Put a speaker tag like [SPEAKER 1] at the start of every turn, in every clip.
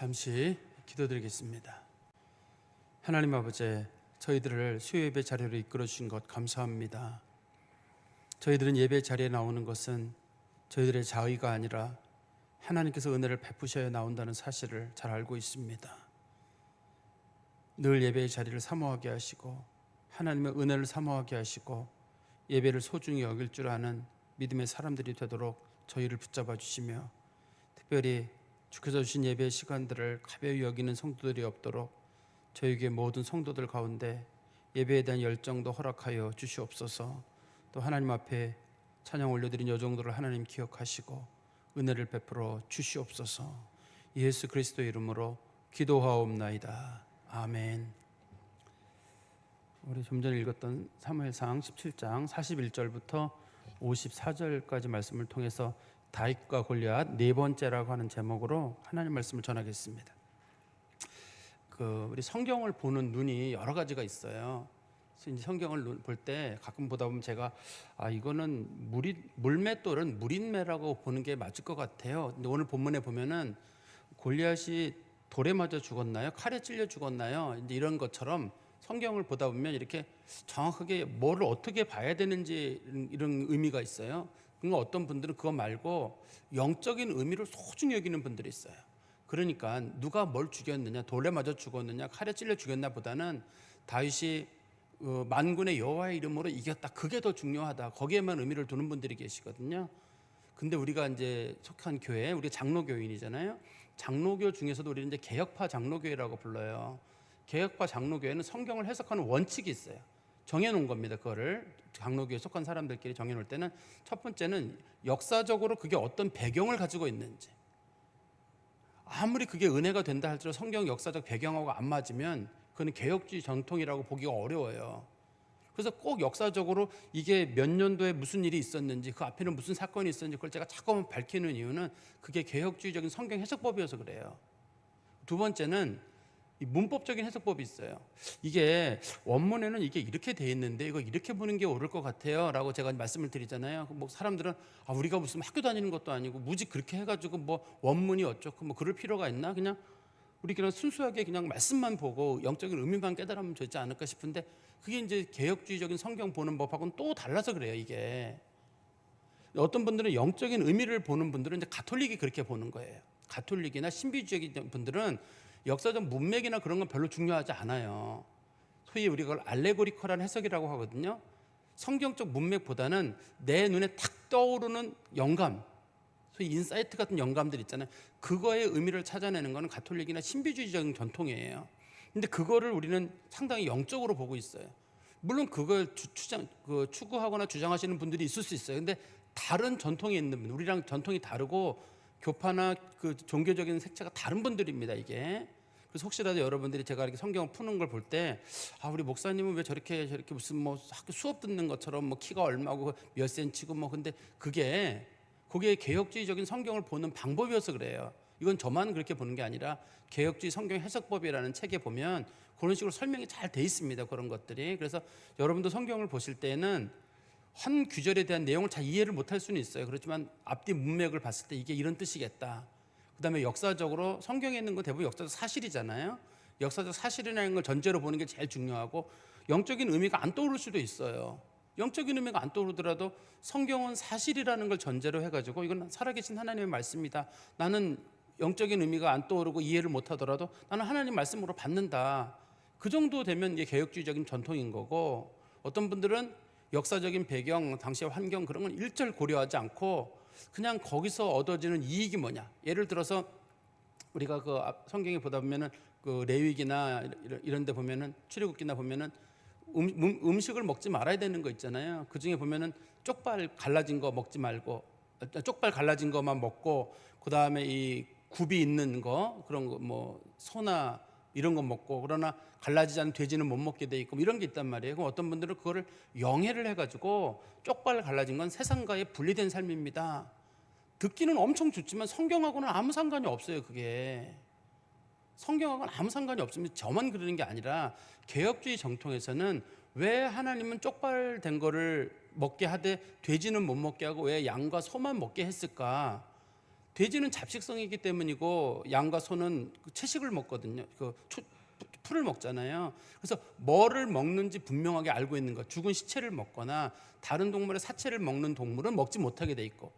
[SPEAKER 1] 잠시 기도드리겠습니다. 하나님 아버지, 저희들을 수요예배 자리로 이끌어 주신 것 감사합니다. 저희들은 예배 자리에 나오는 것은 저희들의 자의가 아니라 하나님께서 은혜를 베푸셔야 나온다는 사실을 잘 알고 있습니다. 늘 예배의 자리를 사모하게 하시고 하나님의 은혜를 사모하게 하시고 예배를 소중히 여길 줄 아는 믿음의 사람들이 되도록 저희를 붙잡아 주시며, 특별히 주께서 주신 예배의 시간들을 가벼이 여기는 성도들이 없도록 저에게 모든 성도들 가운데 예배에 대한 열정도 허락하여 주시옵소서. 또 하나님 앞에 찬양 올려드린 여정도를 하나님 기억하시고 은혜를 베풀어 주시옵소서. 예수 그리스도의 이름으로 기도하옵나이다. 아멘. 우리 좀 전에 읽었던 사무엘상 17장 41절부터 54절까지 말씀을 통해서 다윗과 골리앗 네 번째라고 하는 제목으로 하나님 말씀을 전하겠습니다. 우리 성경을 보는 눈이 여러 가지가 있어요. 그래서 이제 성경을 볼 때 가끔 보다 보면 제가 이거는 물맷돌은 물인매라고 보는 게 맞을 것 같아요. 근데 오늘 본문에 보면은 골리앗이 돌에 맞아 죽었나요? 칼에 찔려 죽었나요? 이제 이런 것처럼 성경을 보다 보면 이렇게 정확하게 뭐를 어떻게 봐야 되는지 이런 의미가 있어요. 그러니까 어떤 분들은 그거 말고 영적인 의미를 소중히 여기는 분들이 있어요. 그러니까 누가 뭘 죽였느냐, 돌에 맞아 죽었느냐, 칼에 찔려 죽였나 보다는 다윗이 만군의 여호와의 이름으로 이겼다, 그게 더 중요하다, 거기에만 의미를 두는 분들이 계시거든요. 근데 우리가 이제 속한 교회, 우리 장로교인이잖아요. 장로교 중에서도 우리는 이제 개혁파 장로교회라고 불러요. 개혁파 장로교회는 성경을 해석하는 원칙이 있어요. 정해놓은 겁니다. 그거를 장로교에 속한 사람들끼리 정해놓을 때는 첫 번째는 역사적으로 그게 어떤 배경을 가지고 있는지, 아무리 그게 은혜가 된다 할지라도 성경 역사적 배경하고 안 맞으면 그건 개혁주의 전통이라고 보기가 어려워요. 그래서 꼭 역사적으로 이게 몇 년도에 무슨 일이 있었는지, 그 앞에는 무슨 사건이 있었는지 그걸 제가 자꾸만 밝히는 이유는 그게 개혁주의적인 성경 해석법이어서 그래요. 두 번째는 이 문법적인 해석법이 있어요. 이게 원문에는 이게 이렇게 돼 있는데 이거 이렇게 보는 게 옳을 것 같아요 라고 제가 말씀을 드리잖아요. 뭐 사람들은 우리가 무슨 학교 다니는 것도 아니고 무지 그렇게 해가지고 뭐 원문이 어쩌고 뭐 그럴 필요가 있나, 그냥 우리 그냥 순수하게 그냥 말씀만 보고 영적인 의미만 깨달으면 되지 않을까 싶은데, 그게 이제 개혁주의적인 성경 보는 법하고는 또 달라서 그래요. 이게 어떤 분들은 영적인 의미를 보는 분들은 이제 가톨릭이 그렇게 보는 거예요. 가톨릭이나 신비주의적인 분들은 역사적 문맥이나 그런 건 별로 중요하지 않아요. 소위 우리가 그걸 알레고리컬한 해석이라고 하거든요. 성경적 문맥보다는 내 눈에 탁 떠오르는 영감, 소위 인사이트 같은 영감들 있잖아요. 그거의 의미를 찾아내는 거는 가톨릭이나 신비주의적인 전통이에요. 근데 그거를 우리는 상당히 영적으로 보고 있어요. 물론 그걸 추구하거나 주장하시는 분들이 있을 수 있어요. 근데 다른 전통에 있는 분, 우리랑 전통이 다르고 교파나 그 종교적인 색채가 다른 분들입니다, 이게. 그래서 혹시라도 여러분들이 제가 이렇게 성경을 푸는 걸 볼 때 우리 목사님은 왜 저렇게 무슨 뭐 학교 수업 듣는 것처럼 뭐 키가 얼마고 몇 센치고 뭐, 근데 그게 개혁주의적인 성경을 보는 방법이어서 그래요. 이건 저만 그렇게 보는 게 아니라 개혁주의 성경 해석법이라는 책에 보면 그런 식으로 설명이 잘 돼 있습니다, 그런 것들이. 그래서 여러분도 성경을 보실 때는 한 구절에 대한 내용을 잘 이해를 못할 수는 있어요. 그렇지만 앞뒤 문맥을 봤을 때 이게 이런 뜻이겠다. 그 다음에 역사적으로 성경에 있는 건 대부분 역사적 사실이잖아요. 역사적 사실이라는 걸 전제로 보는 게 제일 중요하고, 영적인 의미가 안 떠오를 수도 있어요. 영적인 의미가 안 떠오르더라도 성경은 사실이라는 걸 전제로 해가지고 이건 살아계신 하나님의 말씀이다, 나는 영적인 의미가 안 떠오르고 이해를 못하더라도 나는 하나님 말씀으로 받는다, 그 정도 되면 이게 개혁주의적인 전통인 거고, 어떤 분들은 역사적인 배경, 당시의 환경 그런 건 일절 고려하지 않고 그냥 거기서 얻어지는 이익이 뭐냐. 예를 들어서 우리가 그 성경에 보다 보면은 그 레위기나 이런 데 보면은, 출애굽기나 보면은 음식을 먹지 말아야 되는 거 있잖아요. 그 중에 보면은 쪽발 갈라진 거 먹지 말고, 쪽발 갈라진 거만 먹고, 그 다음에 이 굽이 있는 거, 그런 거 뭐 소나 이런 거 먹고, 그러나 갈라지지 않은 돼지는 못 먹게 돼 있고, 이런 게 있단 말이에요. 그럼 어떤 분들은 그거를 영해를 해가지고 쪽발 갈라진 건 세상과의 분리된 삶입니다. 듣기는 엄청 좋지만 성경하고는 아무 상관이 없어요. 그게 성경하고는 아무 상관이 없습니다. 저만 그러는 게 아니라 개혁주의 정통에서는 왜 하나님은 쪽발된 거를 먹게 하되 돼지는 못 먹게 하고 왜 양과 소만 먹게 했을까? 돼지는 잡식성이기 때문이고 양과 소는 그 채식을 먹거든요. 풀을 먹잖아요. 그래서 뭐를 먹는지 분명하게 알고 있는 것. 죽은 시체를 먹거나 다른 동물의 사체를 먹는 동물은 먹지 못하게 돼 있고,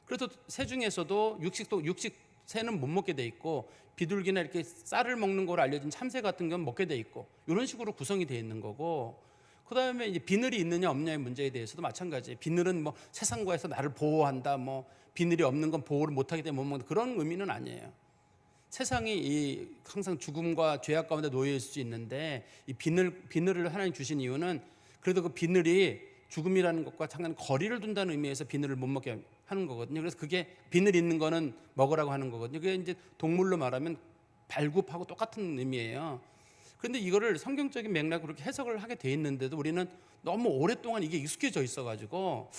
[SPEAKER 1] 그래서 새 중에서도 육식 새는 못 먹게 돼 있고, 비둘기나 이렇게 쌀을 먹는 걸로 알려진 참새 같은 건 먹게 돼 있고, 이런 식으로 구성이 돼 있는 거고, 그다음에 이제 비늘이 있느냐 없느냐의 문제에 대해서도 마찬가지예요. 비늘은 뭐 세상과에서 나를 보호한다, 뭐 비늘이 없는 건 보호를 못하기 때문에 못 먹는다, 그런 의미는 아니에요. 세상이 항상 죽음과 죄악 가운데 놓여 있을 수 있는데, 이 비늘을 하나님 주신 이유는 그래도 그 비늘이 죽음이라는 것과 상당히 거리를 둔다는 의미에서 비늘을 못 먹게 하는 거거든요. 그래서 그게 비늘 있는 거는 먹으라고 하는 거거든요. 그게 이제 동물로 말하면 발굽하고 똑같은 의미예요. 그런데 이거를 성경적인 맥락으로 그렇게 해석을 하게 돼 있는데도 우리는 너무 오랫동안 이게 익숙해져 있어가지고,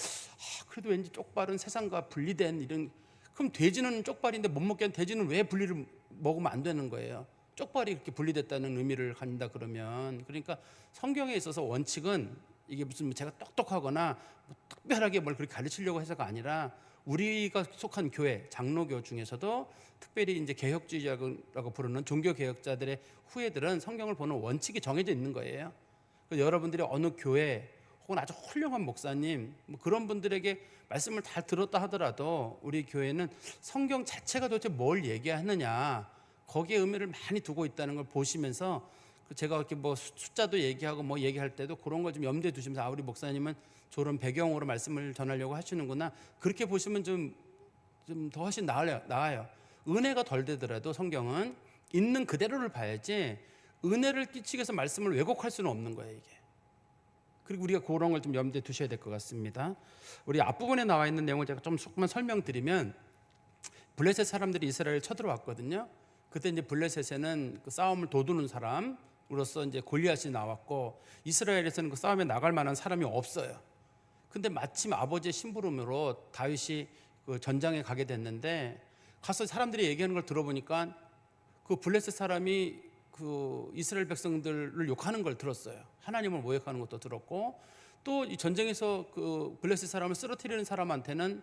[SPEAKER 1] 그래도 왠지 쪽발은 세상과 분리된 이런, 그럼 돼지는 쪽발인데 못 먹게 한 돼지는 왜 분리를 먹으면 안 되는 거예요? 쪽발이 이렇게 분리됐다는 의미를 갖는다 그러면, 그러니까 성경에 있어서 원칙은 이게 무슨 제가 똑똑하거나 뭐 특별하게 뭘 그렇게 가르치려고 해서가 아니라, 우리가 속한 교회 장로교 중에서도 특별히 이제 개혁주의자라고 부르는 종교 개혁자들의 후예들은 성경을 보는 원칙이 정해져 있는 거예요. 여러분들이 어느 교회 혹은 아주 훌륭한 목사님 뭐 그런 분들에게 말씀을 다 들었다 하더라도, 우리 교회는 성경 자체가 도대체 뭘 얘기하느냐, 거기에 의미를 많이 두고 있다는 걸 보시면서, 제가 이렇게 뭐 숫자도 얘기하고 뭐 얘기할 때도 그런 걸 좀 염두에 두시면서, 우리 목사님은 저런 배경으로 말씀을 전하려고 하시는구나, 그렇게 보시면 좀 더 훨씬 나아요. 은혜가 덜 되더라도 성경은 있는 그대로를 봐야지, 은혜를 끼치기 위해서 말씀을 왜곡할 수는 없는 거예요, 이게. 그리고 우리가 그런 걸 좀 염두에 두셔야 될 것 같습니다. 우리 앞부분에 나와 있는 내용을 제가 좀 조금만 설명드리면, 블레셋 사람들이 이스라엘을 쳐들어왔거든요. 그때 이제 블레셋에는 그 싸움을 도두는 사람으로서 이제 골리앗이 나왔고, 이스라엘에서는 그 싸움에 나갈 만한 사람이 없어요. 근데 마침 아버지의 심부름으로 다윗이 그 전장에 가게 됐는데, 가서 사람들이 얘기하는 걸 들어보니까 그 블레셋 사람이 그 이스라엘 백성들을 욕하는 걸 들었어요. 하나님을 모욕하는 것도 들었고, 또 이 전쟁에서 그 블레셋 사람을 쓰러뜨리는 사람한테는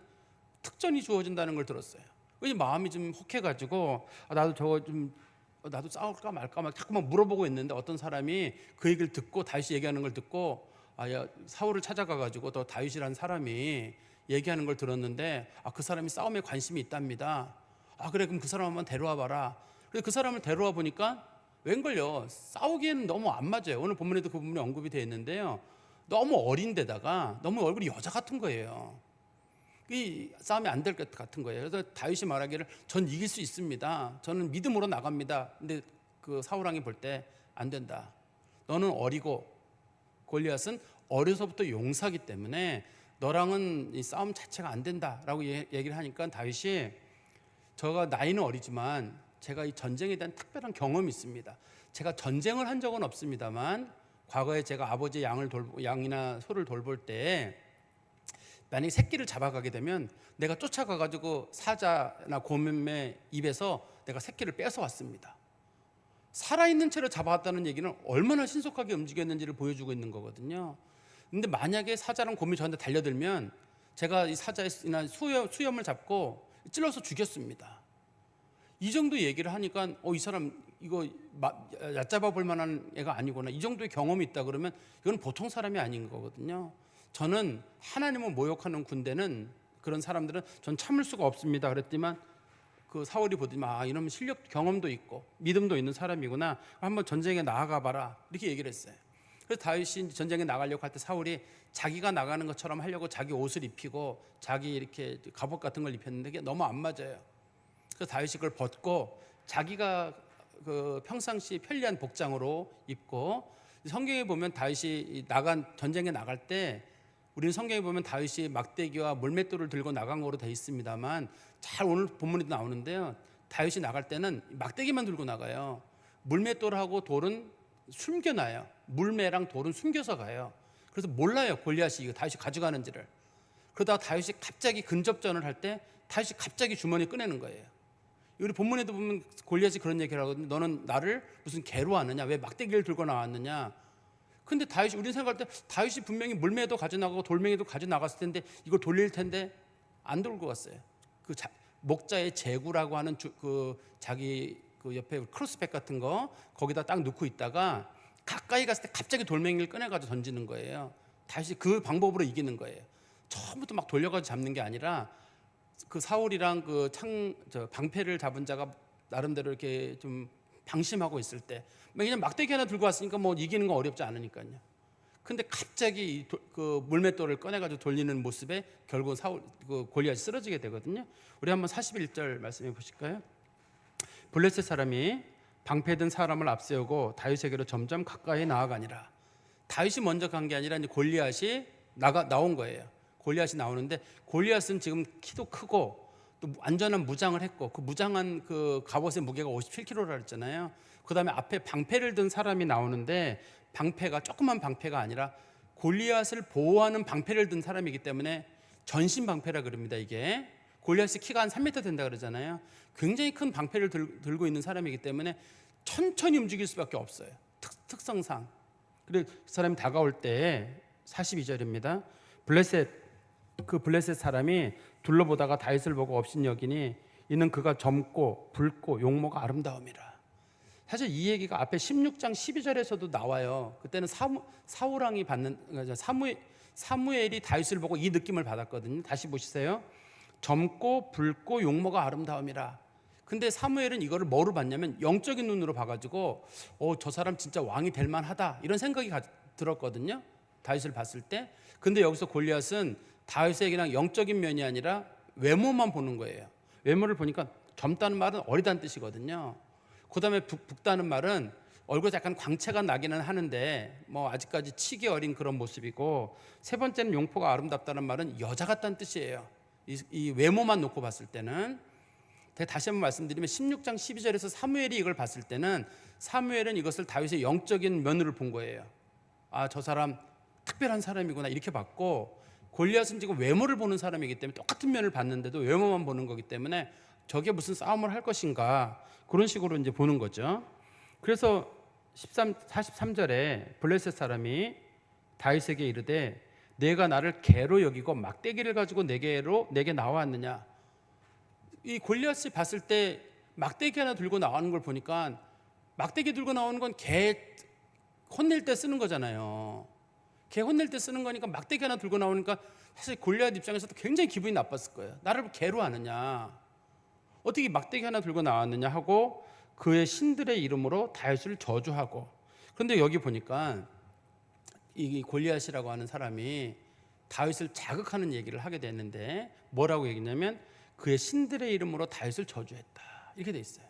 [SPEAKER 1] 특전이 주어진다는 걸 들었어요. 이 마음이 좀 혹해가지고, 나도 싸울까 말까 막 자꾸만 물어보고 있는데, 어떤 사람이 그 얘기를 듣고, 다윗이 얘기하는 걸 듣고, 사울을 찾아가가지고 또 다윗이라는 사람이 얘기하는 걸 들었는데, 그 사람이 싸움에 관심이 있답니다. 그래, 그럼 그 사람 한번 데려와 봐라. 그래서 그 사람을 데려와 보니까 웬걸요, 싸우기에는 너무 안 맞아요. 오늘 본문에도 그 부분이 언급이 되어 있는데요, 너무 어린데다가 너무 얼굴이 여자 같은 거예요. 이 싸움이 안 될 것 같은 거예요. 그래서 다윗이 말하기를, 전 이길 수 있습니다, 저는 믿음으로 나갑니다. 근데 그 사울 왕이 볼 때 안 된다, 너는 어리고 골리앗은 어려서부터 용사기 때문에 너랑은 이 싸움 자체가 안 된다라고 얘기를 하니까, 다윗이, 저가 나이는 어리지만 제가 이 전쟁에 대한 특별한 경험이 있습니다. 제가 전쟁을 한 적은 없습니다만, 과거에 제가 아버지의 양이나 소를 돌볼 때 만약에 새끼를 잡아가게 되면 내가 쫓아가가지고 사자나 곰의 입에서 내가 새끼를 뺏어왔습니다. 살아있는 채로 잡아왔다는 얘기는 얼마나 신속하게 움직였는지를 보여주고 있는 거거든요. 근데 만약에 사자랑 곰이 저한테 달려들면 제가 이 사자의 수염을 잡고 찔러서 죽였습니다. 이 정도 얘기를 하니까 이 사람 이거 얕잡아 볼 만한 애가 아니구나, 이 정도의 경험이 있다 그러면 이건 보통 사람이 아닌 거거든요. 저는 하나님을 모욕하는 군대는, 그런 사람들은 전 참을 수가 없습니다 그랬지만, 그 사울이 보더니 이놈 실력 경험도 있고 믿음도 있는 사람이구나, 한번 전쟁에 나아가 봐라, 이렇게 얘기를 했어요. 그래서 다윗이 전쟁에 나가려고 할 때 사울이 자기가 나가는 것처럼 하려고 자기 옷을 입히고 자기 이렇게 갑옷 같은 걸 입혔는데 그게 너무 안 맞아요. 그래서 다윗이 그걸 벗고 자기가 그 평상시 편리한 복장으로 입고, 성경에 보면 다윗이 전쟁에 나갈 때, 우리는 성경에 보면 다윗이 막대기와 물맷돌을 들고 나간 거로 돼 있습니다만, 잘 오늘 본문에도 나오는데요, 다윗이 나갈 때는 막대기만 들고 나가요. 물맷돌하고 돌은 숨겨놔요. 물매랑 돌은 숨겨서 가요. 그래서 몰라요, 골리앗이 다윗이 가져가는지를. 그러다가 다윗이 갑자기 근접전을 할 때 다윗이 갑자기 주머니 꺼내는 거예요. 우리 본문에도 보면 골리앗이 그런 얘기를 하거든요. 너는 나를 무슨 개로 하느냐, 왜 막대기를 들고 나왔느냐. 근데 다윗이, 우리는 생각할 때 다윗이 분명히 물매도 가져나가고 돌멩이도 가져나갔을 텐데, 이걸 돌릴 텐데 안 돌고 갔어요. 목자의 제구라고 하는 자기 그 옆에 크로스백 같은 거 거기다 딱 넣고 있다가 가까이 갔을 때 갑자기 돌멩이를 꺼내가지고 던지는 거예요. 다시 그 방법으로 이기는 거예요. 처음부터 막 돌려가지고 잡는 게 아니라 그 사울이랑 그 방패를 잡은 자가 나름대로 이렇게 좀 방심하고 있을 때 그냥 막대기 하나 들고 왔으니까 뭐 이기는 건 어렵지 않으니까요. 근데 갑자기 그 물맷돌을 꺼내가지고 돌리는 모습에 결국 골리앗이 쓰러지게 되거든요. 우리 한번 41절 말씀해 보실까요? 블레셋 사람이 방패 든 사람을 앞세우고 다윗에게로 점점 가까이 나아가니라. 다윗이 먼저 간 게 아니라 이제 골리앗이 나온 거예요. 골리앗이 나오는데 골리앗은 지금 키도 크고 또 완전한 무장을 했고 그 무장한 그 갑옷의 무게가 57kg라 그랬잖아요. 그다음에 앞에 방패를 든 사람이 나오는데 방패가 조그만 방패가 아니라 골리앗을 보호하는 방패를 든 사람이기 때문에 전신 방패라 그럽니다. 이게 골리앗이 키가 한 3m 된다 그러잖아요. 굉장히 큰 방패를 들고 있는 사람이기 때문에 천천히 움직일 수밖에 없어요. 특성상. 그리고 그 사람이 다가올 때 42절입니다. 블레셋 사람이 둘러보다가 다윗을 보고 업신여기니 이는 그가 젊고 붉고 용모가 아름다움이라. 사실 이 얘기가 앞에 16장 12절에서도 나와요. 그때는 사울왕이 받는 사무엘이 다윗을 보고 이 느낌을 받았거든요. 다시 보시세요. 젊고 붉고 용모가 아름다움이라. 근데 사무엘은 이거를 뭐로 봤냐면 영적인 눈으로 봐가지고 저 사람 진짜 왕이 될 만하다 이런 생각이 들었거든요. 다윗을 봤을 때. 근데 여기서 골리앗은 다윗의 그냥 영적인 면이 아니라 외모만 보는 거예요. 외모를 보니까 젊다는 말은 어리다는 뜻이거든요. 그 다음에 붉다는 말은 얼굴에 약간 광채가 나기는 하는데 뭐 아직까지 치기 어린 그런 모습이고, 세 번째는 용포가 아름답다는 말은 여자 같다는 뜻이에요. 이 외모만 놓고 봤을 때는. 다시 한번 말씀드리면 16장 12절에서 사무엘이 이걸 봤을 때는 사무엘은 이것을 다윗의 영적인 면으로 본 거예요. 아, 저 사람 특별한 사람이구나 이렇게 봤고, 골리앗은 지금 외모를 보는 사람이기 때문에 똑같은 면을 봤는데도 외모만 보는 거기 때문에 저게 무슨 싸움을 할 것인가 그런 식으로 이제 보는 거죠. 그래서 43절에 블레셋 사람이 다윗에게 이르되 내가 나를 개로 여기고 막대기를 가지고 내게 나왔느냐. 이 골리앗이 봤을 때 막대기 하나 들고 나오는 걸 보니까 막대기 들고 나오는 건 개 혼낼 때 쓰는 거잖아요. 개 혼낼 때 쓰는 거니까 막대기 하나 들고 나오니까 사실 골리앗 입장에서도 굉장히 기분이 나빴을 거예요. 나를 개로 아느냐, 어떻게 막대기 하나 들고 나왔느냐 하고 그의 신들의 이름으로 다윗을 저주하고. 그런데 여기 보니까 이 골리앗이라고 하는 사람이 다윗을 자극하는 얘기를 하게 됐는데 뭐라고 얘기냐면 그의 신들의 이름으로 다윗을 저주했다 이렇게 돼 있어요.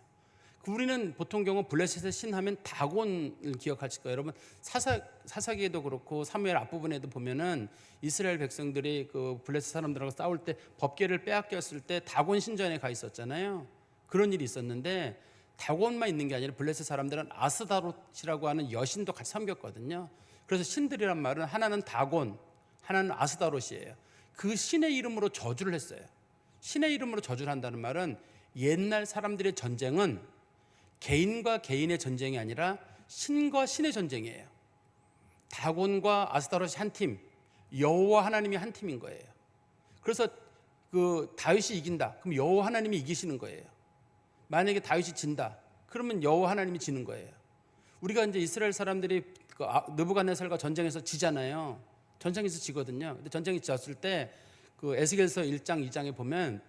[SPEAKER 1] 우리는 보통 경우 블레셋의 신하면 다곤을 기억하실 거예요. 여러분 사사기에도 그렇고 사무엘 앞부분에도 보면은 이스라엘 백성들이 그 블레셋 사람들하고 싸울 때 법궤를 빼앗겼을 때 다곤 신전에 가 있었잖아요. 그런 일이 있었는데 다곤만 있는 게 아니라 블레셋 사람들은 아스다롯이라고 하는 여신도 같이 섬겼거든요. 그래서 신들이란 말은 하나는 다곤, 하나는 아스다롯이에요. 그 신의 이름으로 저주를 했어요. 신의 이름으로 저주를 한다는 말은 옛날 사람들의 전쟁은 개인과 개인의 전쟁이 아니라 신과 신의 전쟁이에요. 다곤과 아스타롯이 한 팀, 여호와 하나님이 한 팀인 거예요. 그래서 그 다윗이 이긴다, 그럼 여호와 하나님이 이기시는 거예요. 만약에 다윗이 진다, 그러면 여호와 하나님이 지는 거예요. 우리가 이제 이스라엘 사람들이 그 느부갓네살과 전쟁에서 지잖아요. 전쟁에서 지거든요. 근데 전쟁이 졌을 때 그 에스겔서 1장 2장에 보면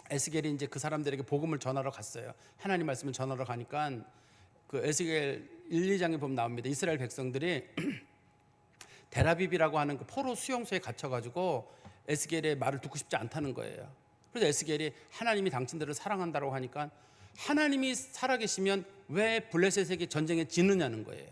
[SPEAKER 1] 에스겔이 이제 그 사람들에게 복음을 전하러 갔어요. 하나님 말씀을 전하러 가니까 그 에스겔 1, 2장에 보면 나옵니다. 이스라엘 백성들이 데라빕이라고 하는 그 포로 수용소에 갇혀가지고 에스겔의 말을 듣고 싶지 않다는 거예요. 그래서 에스겔이 하나님이 당신들을 사랑한다고 하니까 하나님이 살아계시면 왜 블레셋에게 전쟁에 지느냐는 거예요.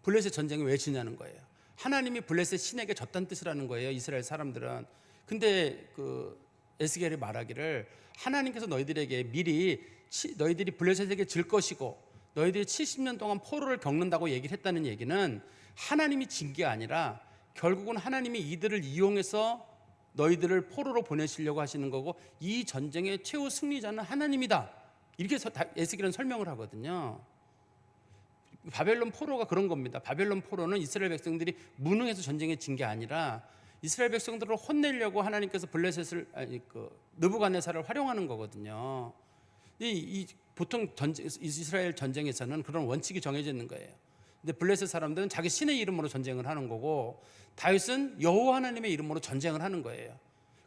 [SPEAKER 1] 블레셋 전쟁에 왜 지냐는 거예요. 하나님이 블레셋 신에게 졌다는 뜻이라는 거예요. 이스라엘 사람들은. 근데 그 에스겔이 말하기를 하나님께서 너희들에게 미리 너희들이 블레셋에게 질 것이고 너희들이 70년 동안 포로를 겪는다고 얘기를 했다는 얘기는 하나님이 진 게 아니라 결국은 하나님이 이들을 이용해서 너희들을 포로로 보내시려고 하시는 거고 이 전쟁의 최후 승리자는 하나님이다. 이렇게 에스겔은 설명을 하거든요. 바벨론 포로가 그런 겁니다. 바벨론 포로는 이스라엘 백성들이 무능해서 전쟁에 진 게 아니라 이스라엘 백성들을 혼내려고 하나님께서 느부갓네살을 활용하는 거거든요. 보통 이스라엘 전쟁에서는 그런 원칙이 정해져 있는 거예요. 근데 블레셋 사람들은 자기 신의 이름으로 전쟁을 하는 거고, 다윗은 여호와 하나님의 이름으로 전쟁을 하는 거예요.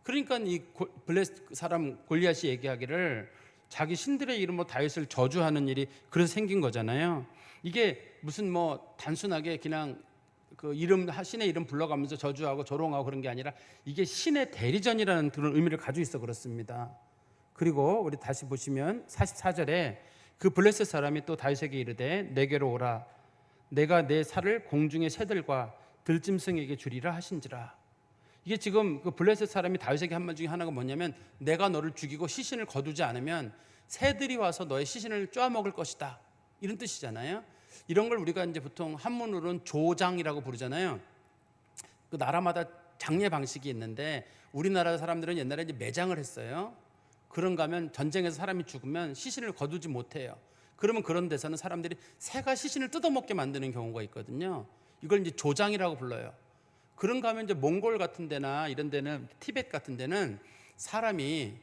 [SPEAKER 1] 그러니까 이 블레셋 사람 골리앗이 얘기하기를 자기 신들의 이름으로 다윗을 저주하는 일이 그래서 생긴 거잖아요. 이게 무슨 뭐 단순하게 그냥 그 신의 이름 불러가면서 저주하고 조롱하고 그런 게 아니라 이게 신의 대리전이라는 그런 의미를 가지고 있어 그렇습니다. 그리고 우리 다시 보시면 44절에 그 블레셋 사람이 또 다윗에게 이르되 내게로 오라, 내가 내 살을 공중의 새들과 들짐승에게 주리라 하신지라. 이게 지금 그 블레셋 사람이 다윗에게 한 말 중에 하나가 뭐냐면, 내가 너를 죽이고 시신을 거두지 않으면 새들이 와서 너의 시신을 쪼아먹을 것이다, 이런 뜻이잖아요. 이런 걸 우리가 이제 보통 한문으로는 조장이라고 부르잖아요. 그 나라마다 장례 방식이 있는데 우리나라 사람들은 옛날에 이제 매장을 했어요. 그런가 하면 전쟁에서 사람이 죽으면 시신을 거두지 못해요. 그러면 그런 데서는 사람들이 새가 시신을 뜯어먹게 만드는 경우가 있거든요. 이걸 이제 조장이라고 불러요. 그런가 하면 이제 몽골 같은 데나 이런 데는, 티벳 같은 데는 사람이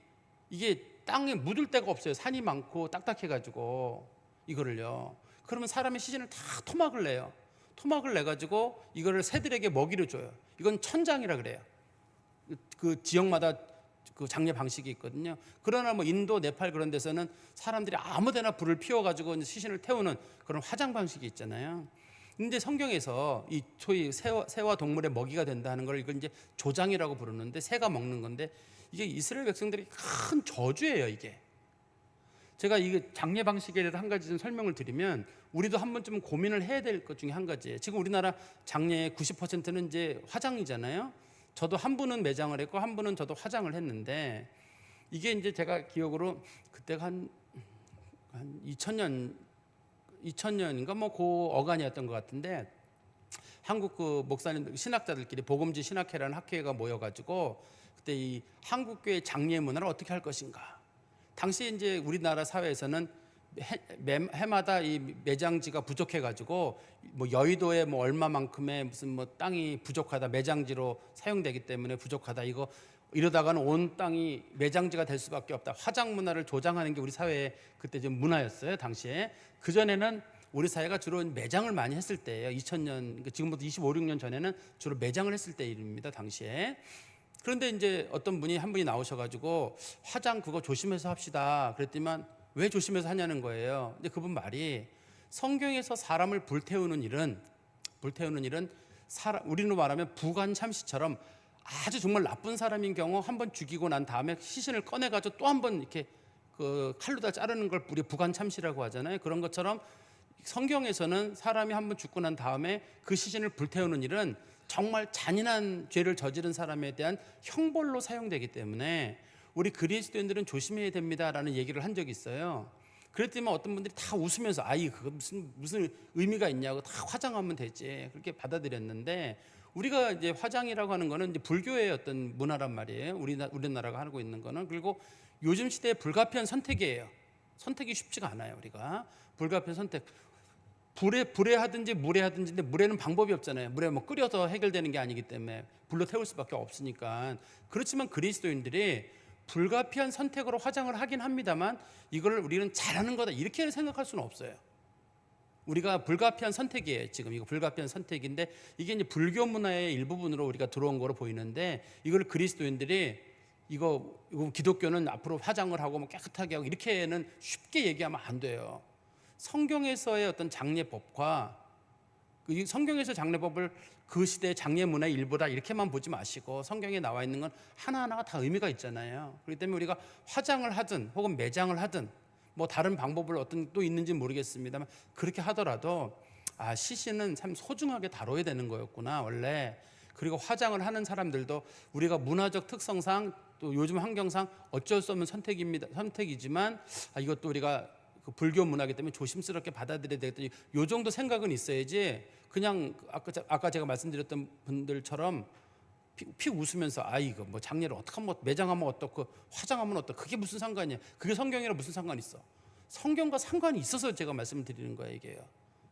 [SPEAKER 1] 이게 땅에 묻을 데가 없어요. 산이 많고 딱딱해가지고 이거를요. 그러면 사람의 시신을 다 토막을 내요. 토막을 내가지고 이거를 새들에게 먹이로 줘요. 이건 천장이라 그래요. 그 지역마다 그 장례 방식이 있거든요. 그러나 뭐 인도, 네팔 그런 데서는 사람들이 아무데나 불을 피워가지고 시신을 태우는 그런 화장 방식이 있잖아요. 근데 성경에서 이 소위 새와 동물의 먹이가 된다는 걸 이걸 이제 조장이라고 부르는데, 새가 먹는 건데 이게 이스라엘 백성들이 큰 저주예요. 이게 제가 이 장례 방식에 대해서 한 가지 좀 설명을 드리면, 우리도 한 번쯤은 고민을 해야 될 것 중에 한 가지예요. 지금 우리나라 장례의 90%는 이제 화장이잖아요. 저도 한 분은 매장을 했고 한 분은 저도 화장을 했는데, 이게 이제 제가 기억으로 그때가 한 2000년인가 뭐 그 어간이었던 것 같은데, 한국 그 목사님 신학자들끼리 복음지 신학회라는 학회가 모여가지고 그때 이 한국교회 장례 문화를 어떻게 할 것인가. 당시 이제 우리나라 사회에서는 해마다 이 매장지가 부족해가지고 뭐 여의도에 뭐 얼마만큼의 무슨 뭐 땅이 부족하다, 매장지로 사용되기 때문에 부족하다, 이러다가는 온 땅이 매장지가 될 수밖에 없다, 화장 문화를 조장하는 게 우리 사회의 그때 좀 문화였어요. 당시에. 그 전에는 우리 사회가 주로 매장을 많이 했을 때예요. 2000년, 지금부터 25, 6년 전에는 주로 매장을 했을 때 일입니다. 당시에. 그런데 이제 어떤 분이 한 분이 나오셔가지고 화장 그거 조심해서 합시다 그랬더니만, 왜 조심해서 하냐는 거예요. 근데 그분 말이, 성경에서 사람을 불태우는 일은 우리로 말하면 부관참시처럼 아주 정말 나쁜 사람인 경우 한 번 죽이고 난 다음에 시신을 꺼내가지고 또 한 번 이렇게 그 칼로다 자르는 걸 우리 부관참시라고 하잖아요. 그런 것처럼 성경에서는 사람이 한 번 죽고 난 다음에 그 시신을 불태우는 일은 정말 잔인한 죄를 저지른 사람에 대한 형벌로 사용되기 때문에 우리 그리스도인들은 조심해야 됩니다라는 얘기를 한 적이 있어요. 그랬더니 어떤 분들이 다 웃으면서, 아이 그거 무슨 의미가 있냐고, 다 화장하면 되지, 그렇게 받아들였는데, 우리가 이제 화장이라고 하는 거는 이제 불교의 어떤 문화란 말이에요. 우리나라가 하고 있는 거는. 그리고 요즘 시대의 불가피한 선택이에요. 선택이 쉽지가 않아요. 우리가 불가피한 선택. 불에 하든지 물에 하든지, 근데 물에는 방법이 없잖아요. 물에 뭐 끓여서 해결되는 게 아니기 때문에 불로 태울 수밖에 없으니까. 그렇지만 그리스도인들이 불가피한 선택으로 화장을 하긴 합니다만, 이걸 우리는 잘하는 거다 이렇게 생각할 수는 없어요. 우리가 불가피한 선택이에요. 지금 이거 불가피한 선택인데, 이게 이제 불교 문화의 일부분으로 우리가 들어온 거로 보이는데, 이걸 그리스도인들이 이거 기독교는 앞으로 화장을 하고 뭐 깨끗하게 하고 이렇게는 쉽게 얘기하면 안 돼요. 성경에서의 어떤 장례법과 성경에서 장례법을 그 시대의 장례 문화의 일부다 이렇게만 보지 마시고, 성경에 나와 있는 건 하나하나가 다 의미가 있잖아요. 그렇기 때문에 우리가 화장을 하든 혹은 매장을 하든 뭐 다른 방법을 어떤 또 있는지 모르겠습니다만, 그렇게 하더라도 시신은 참 소중하게 다뤄야 되는 거였구나 원래. 그리고 화장을 하는 사람들도 우리가 문화적 특성상 또 요즘 환경상 어쩔 수 없는 선택이지만, 이것도 우리가 그 불교 문화이기 때문에 조심스럽게 받아들여야 되겠다, 요 정도 생각은 있어야지, 그냥 아까 제가 말씀드렸던 분들처럼 피 웃으면서 이거 뭐 장례를 어떡하면, 뭐 매장하면 어떻고 화장하면 어떻고, 그게 무슨 상관이야, 그게 성경이랑 무슨 상관이 있어. 성경과 상관이 있어서 제가 말씀을 드리는 거예요. 이게요,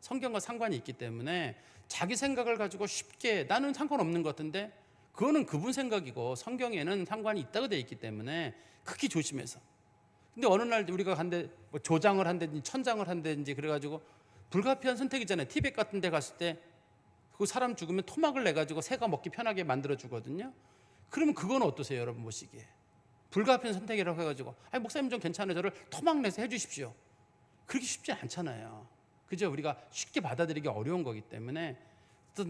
[SPEAKER 1] 성경과 상관이 있기 때문에 자기 생각을 가지고 쉽게 나는 상관없는 것 같은데 그거는 그분 생각이고 성경에는 상관이 있다고 되어 있기 때문에 극히 조심해서. 근데 어느 날 우리가 간데 뭐 조장을 한다든지 천장을 한다든지 그래가지고 불가피한 선택이잖아요. 티벳 같은 데 갔을 때 그 사람 죽으면 토막을 내가지고 새가 먹기 편하게 만들어 주거든요. 그러면 그건 어떠세요, 여러분 보시기에? 불가피한 선택이라고 해가지고 아니 목사님 좀 괜찮아요, 저를 토막 내서 해주십시오. 그렇게 쉽지 않잖아요. 그죠? 우리가 쉽게 받아들이기 어려운 거기 때문에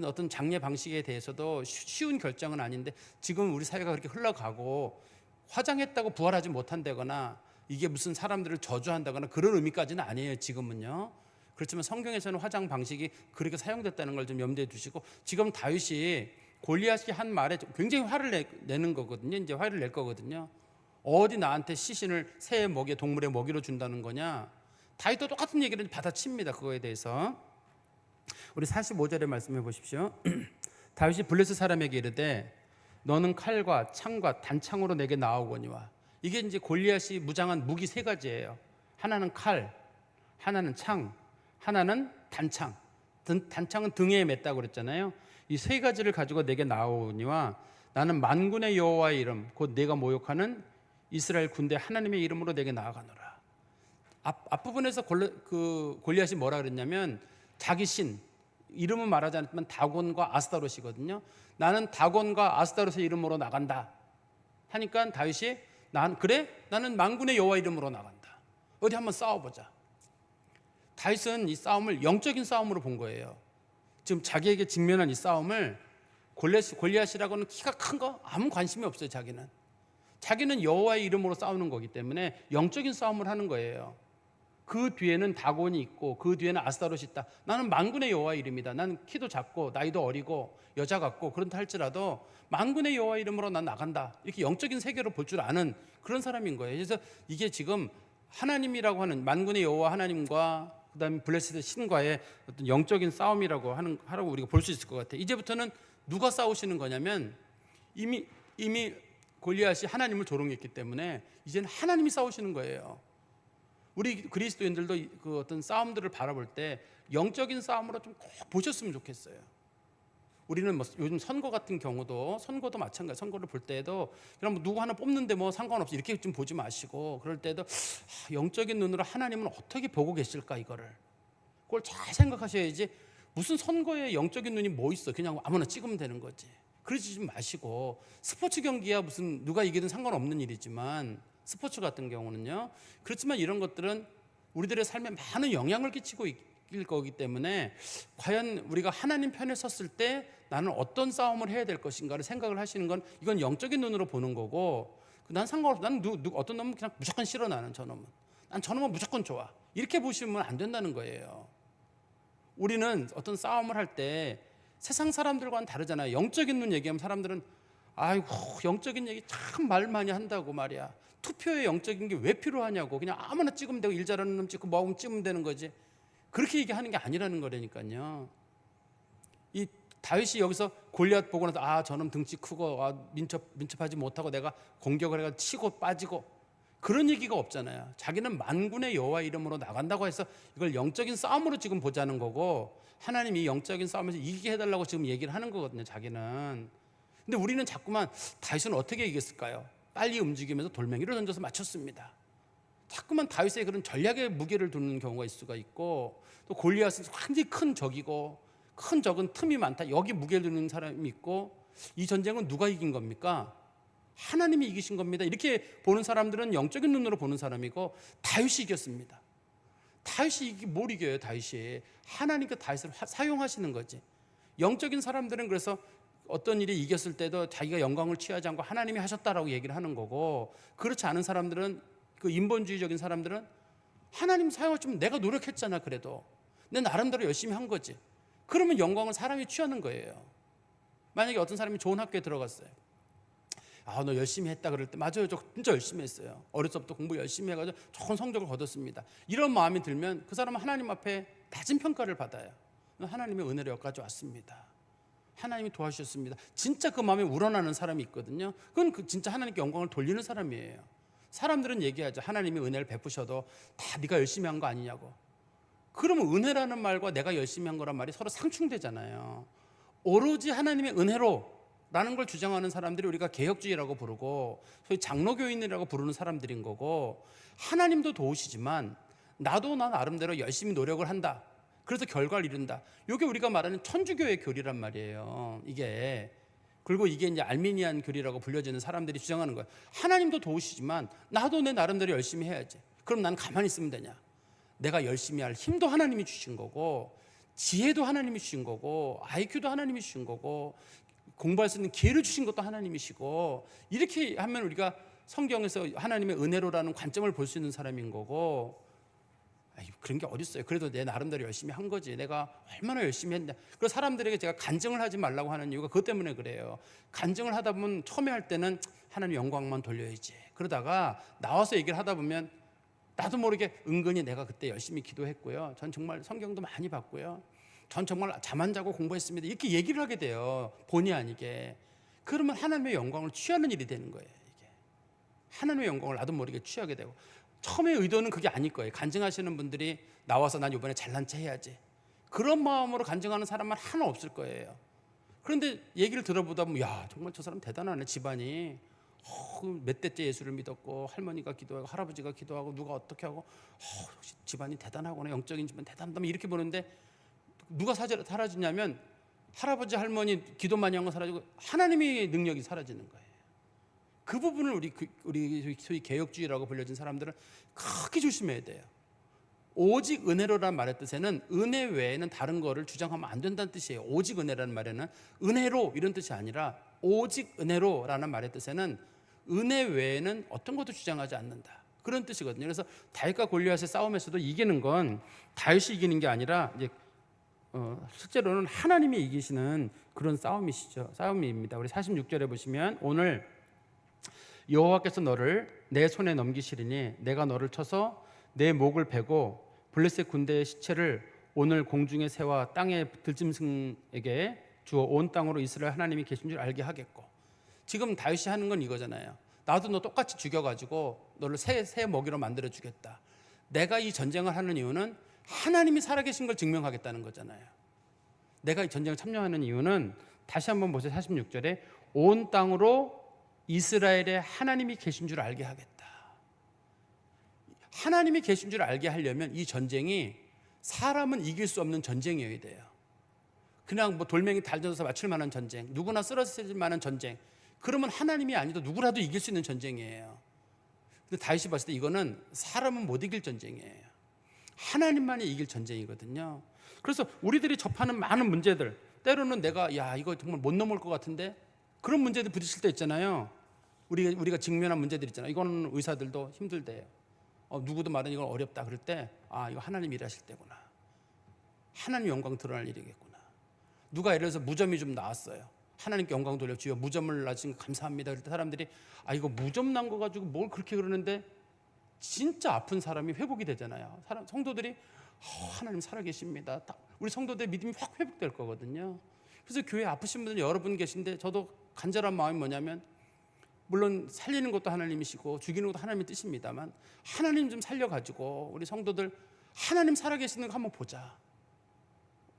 [SPEAKER 1] 어떤 장례 방식에 대해서도 쉬운 결정은 아닌데, 지금 우리 사회가 그렇게 흘러가고 화장했다고 부활하지 못한다거나 이게 무슨 사람들을 저주한다거나 그런 의미까지는 아니에요, 지금은요. 그렇지만 성경에서는 화장 방식이 그렇게 사용됐다는 걸 좀 염두에 두시고, 지금 다윗이 골리앗이 한 말에 굉장히 화를 내는 거거든요. 이제 화를 낼 거거든요. 어디 나한테 시신을 새의 먹이, 동물의 먹이로 준다는 거냐. 다윗도 똑같은 얘기를 받아칩니다. 그거에 대해서. 우리 45절에 말씀해 보십시오. 다윗이 블레셋 사람에게 이르되 너는 칼과 창과 단창으로 내게 나오거니와. 이게 이제 골리앗이 무장한 무기 세 가지예요. 하나는 칼, 하나는 창, 하나는 단창. 단창은 등에 맸다고 그랬잖아요. 이 세 가지를 가지고 내게 나오니와 나는 만군의 여호와의 이름 곧 내가 모욕하는 이스라엘 군대 하나님의 이름으로 내게 나아가노라. 앞부분에서 골리앗이 뭐라 그랬냐면 자기 신, 이름은 말하지 않았지만 다곤과 아스타롯이거든요. 나는 다곤과 아스타롯의 이름으로 나간다 하니까 다윗이 나는 만군의 여호와 이름으로 나간다. 어디 한번 싸워보자. 다윗은 이 싸움을 영적인 싸움으로 본 거예요. 지금 자기에게 직면한 이 싸움을 골리앗이라고는 키가 큰 거 아무 관심이 없어요. 자기는 여호와의 이름으로 싸우는 거기 때문에 영적인 싸움을 하는 거예요. 그 뒤에는 다곤이 있고 그 뒤에는 아스타롯이 있다. 나는 만군의 여호와의 이름이다. 나는 키도 작고 나이도 어리고 여자 같고 그런다 할지라도 만군의 여호와의 이름으로 난 나간다. 이렇게 영적인 세계로 볼 줄 아는 그런 사람인 거예요. 그래서 이게 지금 하나님이라고 하는 만군의 여호와 하나님과 그다음에 블레셋의 신과의 어떤 영적인 싸움이라고 하라고 우리가 볼 수 있을 것 같아요. 이제부터는 누가 싸우시는 거냐면 이미 골리앗이 하나님을 조롱했기 때문에 이제는 하나님이 싸우시는 거예요. 우리 그리스도인들도 그 어떤 싸움들을 바라볼 때 영적인 싸움으로 좀 꼭 보셨으면 좋겠어요. 우리는 뭐 요즘 선거도 마찬가지. 선거를 볼 때에도 그냥 뭐 누구 하나 뽑는데 뭐 상관없이 이렇게 좀 보지 마시고, 그럴 때도 영적인 눈으로 하나님은 어떻게 보고 계실까, 그걸 잘 생각하셔야지. 무슨 선거에 영적인 눈이 뭐 있어? 그냥 아무나 찍으면 되는 거지. 그러지 좀 마시고, 스포츠 경기야 무슨 누가 이기든 상관없는 일이지만 스포츠 같은 경우는요. 그렇지만 이런 것들은 우리들의 삶에 많은 영향을 끼치고 있을 거기 때문에 과연 우리가 하나님 편에 섰을 때 나는 어떤 싸움을 해야 될 것인가를 생각을 하시는 건, 이건 영적인 눈으로 보는 거고, 난 상관없어. 나는 어떤 놈은 그냥 무조건 싫어. 난 저 놈은 무조건 좋아. 이렇게 보시면 안 된다는 거예요. 우리는 어떤 싸움을 할 때 세상 사람들과는 다르잖아요. 영적인 눈 얘기하면 사람들은 아이고 영적인 얘기 참 말 많이 한다고 말이야. 투표에 영적인 게 왜 필요하냐고. 그냥 아무나 찍으면 되고, 일 잘하는 놈 찍고 뭐하면 찍으면 되는 거지. 그렇게 얘기하는 게 아니라는 거라니까요. 이 다윗이 여기서 골리앗 보고 나서 저놈 등치 크고 민첩하지 못하고 내가 공격을 해가 치고 빠지고 그런 얘기가 없잖아요. 자기는 만군의 여호와 이름으로 나간다고 해서 이걸 영적인 싸움으로 지금 보자는 거고, 하나님이 영적인 싸움에서 이기게 해달라고 지금 얘기를 하는 거거든요, 자기는. 근데 우리는 자꾸만 다윗은 어떻게 이겼을까요? 빨리 움직이면서 돌멩이를 던져서 맞췄습니다. 자꾸만 다윗의 그런 전략의 무게를 두는 경우가 있을 수가 있고, 또 골리앗은 굉장히 큰 적이고 큰 적은 틈이 많다. 여기 무게를 두는 사람이 있고, 이 전쟁은 누가 이긴 겁니까? 하나님이 이기신 겁니다. 이렇게 보는 사람들은 영적인 눈으로 보는 사람이고, 다윗이 이겼습니다. 다윗이 뭘 이겨요? 다윗이 하나님께 다윗을 사용하시는 거지. 영적인 사람들은 그래서 어떤 일이 이겼을 때도 자기가 영광을 취하지 않고 하나님이 하셨다라고 얘기를 하는 거고, 그렇지 않은 사람들은, 그 인본주의적인 사람들은 하나님 사용하시면 내가 노력했잖아. 그래도 내 나름대로 열심히 한 거지. 그러면 영광을 사람이 취하는 거예요. 만약에 어떤 사람이 좋은 학교에 들어갔어요. 너 열심히 했다 그럴 때, 맞아요, 저 진짜 열심히 했어요. 어렸을 때부터 공부 열심히 해가지고 좋은 성적을 거뒀습니다. 이런 마음이 들면 그 사람은 하나님 앞에 낮은 평가를 받아요. 하나님의 은혜로 여기까지 왔습니다. 하나님이 도와주셨습니다. 진짜 그 마음에 우러나는 사람이 있거든요. 그건 진짜 하나님께 영광을 돌리는 사람이에요. 사람들은 얘기하죠. 하나님이 은혜를 베푸셔도 다 네가 열심히 한 거 아니냐고. 그러면 은혜라는 말과 내가 열심히 한 거란 말이 서로 상충되잖아요. 오로지 하나님의 은혜로 라는 걸 주장하는 사람들이 우리가 개혁주의라고 부르고 소위 장로교인이라고 부르는 사람들인 거고, 하나님도 도우시지만 나도 나 나름대로 열심히 노력을 한다, 그래서 결과를 이룬다, 이게 우리가 말하는 천주교의 교리란 말이에요. 이게 그리고 이게 이제 알미니안 교리라고 불려지는 사람들이 주장하는 거예요. 하나님도 도우시지만 나도 내 나름대로 열심히 해야지. 그럼 난 가만히 있으면 되냐? 내가 열심히 할 힘도 하나님이 주신 거고, 지혜도 하나님이 주신 거고, IQ도 하나님이 주신 거고, 공부할 수 있는 기회를 주신 것도 하나님이시고, 이렇게 하면 우리가 성경에서 하나님의 은혜로라는 관점을 볼 수 있는 사람인 거고, 그런 게 어딨어요. 그래도 내 나름대로 열심히 한 거지, 내가 얼마나 열심히 했냐. 그래서 사람들에게 제가 간증을 하지 말라고 하는 이유가 그것 때문에 그래요. 간증을 하다 보면 처음에 할 때는 하나님 영광만 돌려야지, 그러다가 나와서 얘기를 하다 보면 나도 모르게 은근히 내가 그때 열심히 기도했고요, 전 정말 성경도 많이 봤고요, 전 정말 잠 안 자고 공부했습니다, 이렇게 얘기를 하게 돼요, 본의 아니게. 그러면 하나님의 영광을 취하는 일이 되는 거예요. 이게 하나님의 영광을 나도 모르게 취하게 되고, 처음에 의도는 그게 아닐 거예요. 간증하시는 분들이 나와서 난 이번에 잘난 체 해야지, 그런 마음으로 간증하는 사람만 하나 없을 거예요. 그런데 얘기를 들어보다 보면 야, 정말 저 사람 대단하네. 집안이 몇 대째 예수를 믿었고, 할머니가 기도하고 할아버지가 기도하고 누가 어떻게 하고, 역시 집안이 대단하구나, 영적인 집안 대단하다, 이렇게 보는데 누가 사라지냐면 할아버지 할머니 기도 많이 한 건 사라지고 하나님의 능력이 사라지는 거예요. 그 부분을 우리 소위 개혁주의라고 불려진 사람들은 크게 조심해야 돼요. 오직 은혜로란 말의 뜻에는 은혜 외에는 다른 거를 주장하면 안 된다는 뜻이에요. 오직 은혜라는 말에는 은혜로 이런 뜻이 아니라 오직 은혜로라는 말의 뜻에는 은혜 외에는 어떤 것도 주장하지 않는다, 그런 뜻이거든요. 그래서 다윗과 골리앗의 싸움에서도 이기는 건 다윗이 이기는 게 아니라 이제 실제로는 하나님이 이기시는 그런 싸움입니다. 우리 46절에 보시면 오늘 여호와께서 너를 내 손에 넘기시리니 내가 너를 쳐서 내 목을 베고 블레셋 군대의 시체를 오늘 공중의 새와 땅의 들짐승에게 주어 온 땅으로 이스라엘 하나님이 계신 줄 알게 하겠고. 지금 다윗이 하는 건 이거잖아요. 나도 너 똑같이 죽여가지고 너를 새 먹이로 만들어 주겠다. 내가 이 전쟁을 하는 이유는 하나님이 살아계신 걸 증명하겠다는 거잖아요. 내가 이 전쟁에 참여하는 이유는 다시 한번 보세요. 46절에 온 땅으로 이스라엘에 하나님이 계신 줄 알게 하겠다. 하나님이 계신 줄 알게 하려면 이 전쟁이 사람은 이길 수 없는 전쟁이어야 돼요. 그냥 뭐 돌멩이 달려서 맞출 만한 전쟁, 누구나 쓰러질 만한 전쟁, 그러면 하나님이 아니도 누구라도 이길 수 있는 전쟁이에요. 근데 다윗이 봤을 때 이거는 사람은 못 이길 전쟁이에요. 하나님만이 이길 전쟁이거든요. 그래서 우리들이 접하는 많은 문제들, 때로는 내가 이거 정말 못 넘을 것 같은데, 그런 문제들 부딪힐 때 있잖아요. 우리가 직면한 문제들 있잖아요. 이거는 의사들도 힘들대요. 누구도 말은 이건 어렵다 그럴 때 이거 하나님 일하실 때구나, 하나님 영광 드러날 일이겠구나. 누가 예를 들어서 무점이 좀 나왔어요. 하나님께 영광 돌려 주여 무점을 나신 거 감사합니다. 그럴 때 사람들이 이거 무점 난 거 가지고 뭘 그렇게 그러는데, 진짜 아픈 사람이 회복이 되잖아요. 성도들이 하나님 살아계십니다. 우리 성도들의 믿음이 확 회복될 거거든요. 그래서 교회 아프신 분들 여러분 계신데 저도 간절한 마음이 뭐냐면, 물론 살리는 것도 하나님이시고 죽이는 것도 하나님의 뜻입니다만, 하나님 좀 살려가지고 우리 성도들 하나님 살아계시는 거 한번 보자.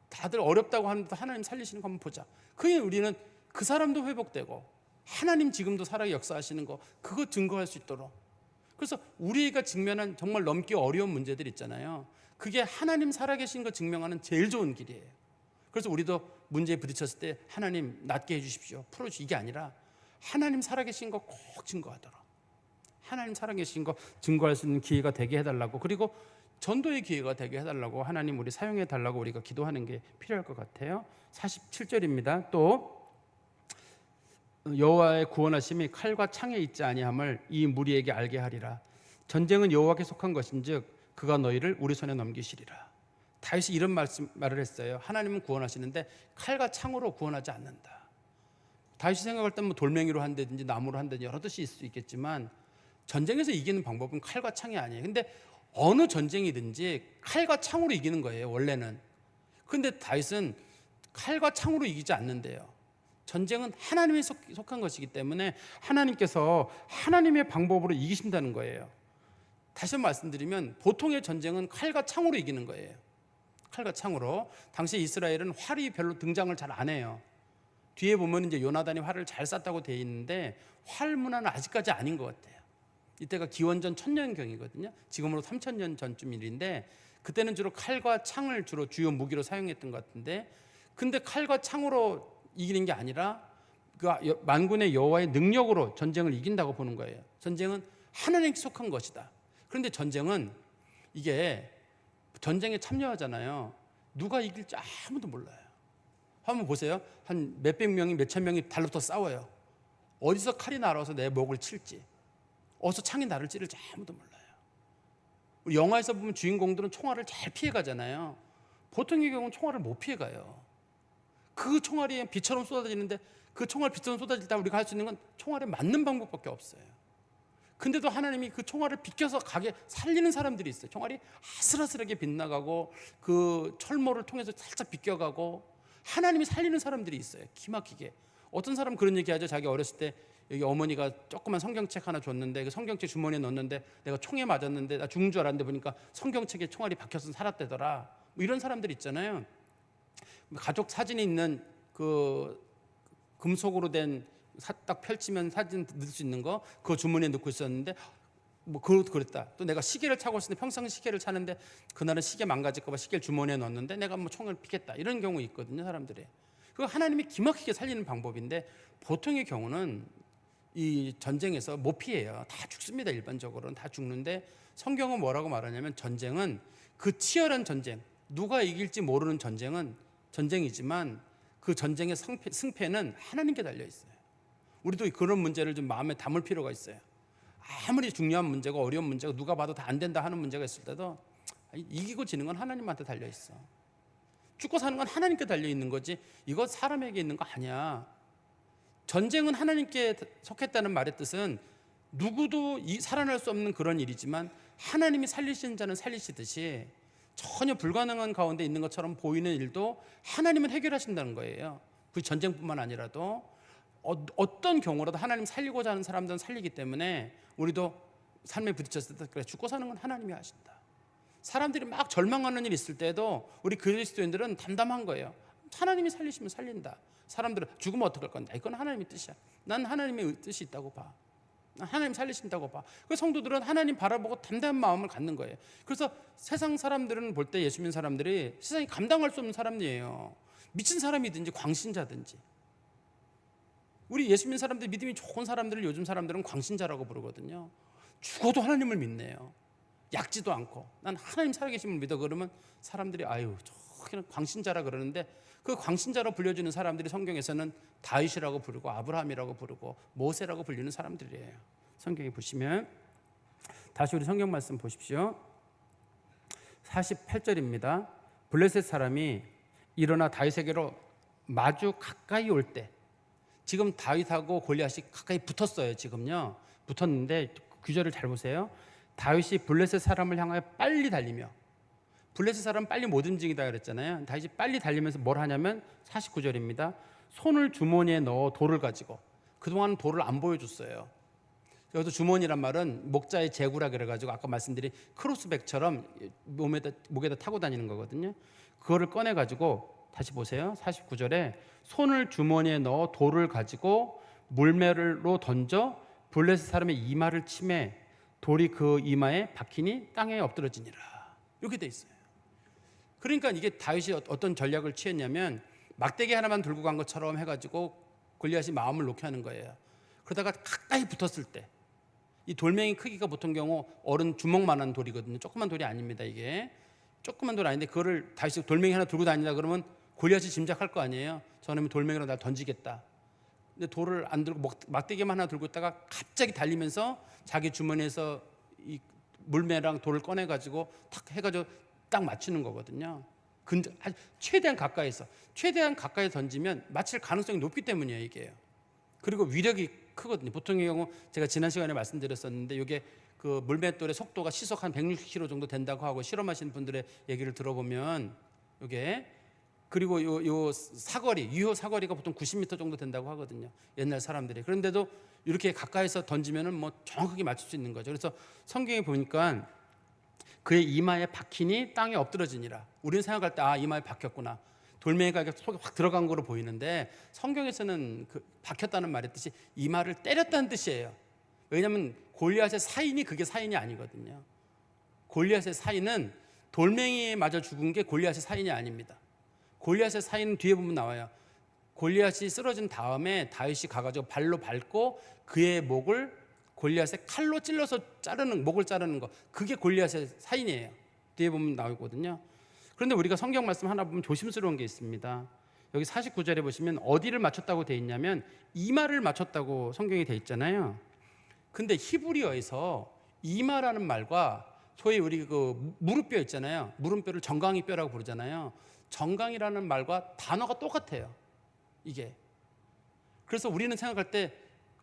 [SPEAKER 1] 다들 어렵다고 하는데 하나님 살리시는 거 한번 보자. 그게 우리는 그 사람도 회복되고 하나님 지금도 살아 역사하시는 거, 그거 증거할 수 있도록. 그래서 우리가 직면한 정말 넘기 어려운 문제들 있잖아요. 그게 하나님 살아계신 거 증명하는 제일 좋은 길이에요. 그래서 우리도 문제에 부딪혔을 때 하나님 낫게 해주십시오, 풀어주십시오, 이게 아니라 하나님 살아계신 거 꼭 증거하도록, 하나님 살아계신 거 증거할 수 있는 기회가 되게 해달라고, 그리고 전도의 기회가 되게 해달라고, 하나님 우리 사용해 달라고 우리가 기도하는 게 필요할 것 같아요. 47절입니다. 또 여호와의 구원하심이 칼과 창에 있지 아니함을 이 무리에게 알게 하리라. 전쟁은 여호와께 속한 것인즉 그가 너희를 우리 손에 넘기시리라. 다윗이 이런 말을 했어요. 하나님은 구원하시는데 칼과 창으로 구원하지 않는다. 다윗이 생각할 때는 돌멩이로 한다든지 나무로 한다든지 여러 뜻이 있을 수 있겠지만, 전쟁에서 이기는 방법은 칼과 창이 아니에요. 근데 어느 전쟁이든지 칼과 창으로 이기는 거예요, 원래는. 근데 다윗은 칼과 창으로 이기지 않는데요. 전쟁은 하나님에 속한 것이기 때문에 하나님께서 하나님의 방법으로 이기신다는 거예요. 다시 한번 말씀드리면 보통의 전쟁은 칼과 창으로 이기는 거예요. 칼과 창으로. 당시 이스라엘은 활이 별로 등장을 잘 안 해요. 뒤에 보면 이제 요나단이 활을 잘 쐈다고 돼 있는데 활 문화는 아직까지 아닌 것 같아요. 이때가 기원전 1000년경이거든요. 지금으로 3000년 전쯤 일인데 그때는 주로 칼과 창을 주로 주요 무기로 사용했던 것 같은데, 근데 칼과 창으로 이기는 게 아니라 그 만군의 여호와의 능력으로 전쟁을 이긴다고 보는 거예요. 전쟁은 하나님께 속한 것이다. 그런데 전쟁은 이게 전쟁에 참여하잖아요. 누가 이길지 아무도 몰라요. 한번 보세요. 한 몇백 명이 몇천 명이 달로부터 싸워요. 어디서 칼이 날아와서 내 목을 칠지, 어디서 창이 나를 찌를지 아무도 몰라요. 우리 영화에서 보면 주인공들은 총알을 잘 피해가잖아요. 보통의 경우는 총알을 못 피해가요. 그 총알이 비처럼 쏟아지는데 그 총알 비처럼 쏟아질 때 우리가 할 수 있는 건 총알에 맞는 방법밖에 없어요. 근데도 하나님이 그 총알을 비껴서 가게 살리는 사람들이 있어요. 총알이 아슬아슬하게 빗나가고 그 철모를 통해서 살짝 비껴가고 하나님이 살리는 사람들이 있어요. 기막히게. 어떤 사람은 그런 얘기하죠. 자기 어렸을 때 여기 어머니가 조그만 성경책 하나 줬는데 그 성경책 주머니에 넣었는데 내가 총에 맞았는데 나 죽은 줄 알았는데 보니까 성경책에 총알이 박혀서 살았대더라. 뭐 이런 사람들 있잖아요. 가족 사진이 있는 그 금속으로 된 딱 펼치면 사진 넣을 수 있는 거 그거 주머니에 넣고 있었는데 뭐 그것도 그랬다. 또 내가 시계를 차고 있었는데 평생 시계를 차는데 그날은 시계 망가질까 봐 시계를 주머니에 넣었는데 내가 뭐 총을 피겠다. 이런 경우 있거든요, 사람들이. 그거 하나님이 기막히게 살리는 방법인데 보통의 경우는 이 전쟁에서 못 피해요. 다 죽습니다. 일반적으로는 다 죽는데 성경은 뭐라고 말하냐면 전쟁은 그 치열한 전쟁, 누가 이길지 모르는 전쟁은 전쟁이지만 그 전쟁의 승패는 하나님께 달려 있어요. 우리도 그런 문제를 좀 마음에 담을 필요가 있어요. 아무리 중요한 문제고 어려운 문제고 누가 봐도 다 안 된다 하는 문제가 있을 때도 이기고 지는 건 하나님한테 달려 있어. 죽고 사는 건 하나님께 달려 있는 거지 이거 사람에게 있는 거 아니야. 전쟁은 하나님께 속했다는 말의 뜻은 누구도 살아날 수 없는 그런 일이지만 하나님이 살리시는 자는 살리시듯이 전혀 불가능한 가운데 있는 것처럼 보이는 일도 하나님은 해결하신다는 거예요. 그 전쟁뿐만 아니라도 어떤 경우라도 하나님 살리고자 하는 사람들은 살리기 때문에 우리도 삶에 부딪혔을 때 그래 죽고 사는 건 하나님이 하신다. 사람들이 막 절망하는 일이 있을 때도 우리 그리스도인들은 담담한 거예요. 하나님이 살리시면 살린다. 사람들은 죽으면 어떡할 건데 이건 하나님의 뜻이야. 난 하나님의 뜻이 있다고 봐. 하나님 살리신다고 봐. 그 성도들은 하나님 바라보고 담대한 마음을 갖는 거예요. 그래서 세상 사람들은 볼 때 예수 믿는 사람들이 세상이 감당할 수 없는 사람이에요. 미친 사람이든지 광신자든지. 우리 예수 믿는 사람들, 믿음이 좋은 사람들을 요즘 사람들은 광신자라고 부르거든요. 죽어도 하나님을 믿네요. 약지도 않고 난 하나님 살아계심을 믿어. 그러면 사람들이 아유 저기는 광신자라 그러는데 그 광신자로 불려주는 사람들이 성경에서는 다윗이라고 부르고 아브라함이라고 부르고 모세라고 불리는 사람들이에요. 성경에 보시면 다시 우리 성경 말씀 보십시오. 48절입니다. 블레셋 사람이 일어나 다윗에게로 마주 가까이 올 때, 지금 다윗하고 골리앗이 가까이 붙었어요. 지금요 붙었는데 구절을 잘 보세요. 다윗이 블레셋 사람을 향하여 빨리 달리며, 블레셋 사람은 빨리 못 움직이다 그랬잖아요. 다윗이 빨리 달리면서 뭘 하냐면 49절입니다. 손을 주머니에 넣어 돌을 가지고, 그동안은 돌을 안 보여줬어요. 여기서 주머니란 말은 목자의 제구라 그래가지고 아까 말씀드린 크로스백처럼 목에다 타고 다니는 거거든요. 그거를 꺼내가지고 다시 보세요. 49절에 손을 주머니에 넣어 돌을 가지고 물매로 던져 블레셋 사람의 이마를 치매 돌이 그 이마에 박히니 땅에 엎드러지니라. 이렇게 돼 있어요. 그러니까 이게 다윗이 어떤 전략을 취했냐면 막대기 하나만 들고 간 것처럼 해가지고 골리앗이 마음을 놓게 하는 거예요. 그러다가 가까이 붙었을 때, 이 돌멩이 크기가 보통 경우 어른 주먹만한 돌이거든요. 조그만 돌이 아닙니다. 이게 조그만 돌이 아닌데 그거를 다윗이 돌멩이 하나 들고 다니다 그러면 골리앗이 짐작할 거 아니에요. 저놈이 돌멩이로 날 던지겠다. 근데 돌을 안 들고 막대기만 하나 들고 있다가 갑자기 달리면서 자기 주머니에서 이 물매랑 돌을 꺼내가지고 탁 해가지고 딱 맞추는 거거든요. 근데 최대한 가까이 던지면 맞힐 가능성이 높기 때문이에요. 이게요. 그리고 위력이 크거든요. 보통의 경우 제가 지난 시간에 말씀드렸었는데 이게 그 물맷돌의 속도가 시속 한 160km 정도 된다고 하고 실험하시는 분들의 얘기를 들어보면 이게, 그리고 요 사거리, 유효 사거리가 보통 90m 정도 된다고 하거든요. 옛날 사람들이. 그런데도 이렇게 가까이서 던지면은 뭐 정확하게 맞출 수 있는 거죠. 그래서 성경에 보니까 그의 이마에 박히니 땅에 엎드러지니라. 우리는 생각할 때 이마에 박혔구나. 돌멩이가 속에 확 들어간 거로 보이는데 성경에서는 그 박혔다는 말의 뜻이 이마를 때렸다는 뜻이에요. 왜냐하면 골리앗의 사인이 그게 사인이 아니거든요. 골리앗의 사인은 돌멩이에 맞아 죽은 게 골리앗의 사인이 아닙니다. 골리앗의 사인은 뒤에 보면 나와요. 골리앗이 쓰러진 다음에 다윗이 가가지고 발로 밟고 그의 목을 골리앗의 칼로 찔러서 목을 자르는 거, 그게 골리앗의 사인이에요. 뒤에 보면 나오거든요. 그런데 우리가 성경 말씀 하나 보면 조심스러운 게 있습니다. 여기 49절에 보시면 어디를 맞췄다고 돼 있냐면 이마를 맞췄다고 성경이 돼 있잖아요. 근데 히브리어에서 이마라는 말과 소위 우리 그 무릎뼈 있잖아요. 무릎뼈를 정강이 뼈라고 부르잖아요. 정강이라는 말과 단어가 똑같아요. 이게. 그래서 우리는 생각할 때,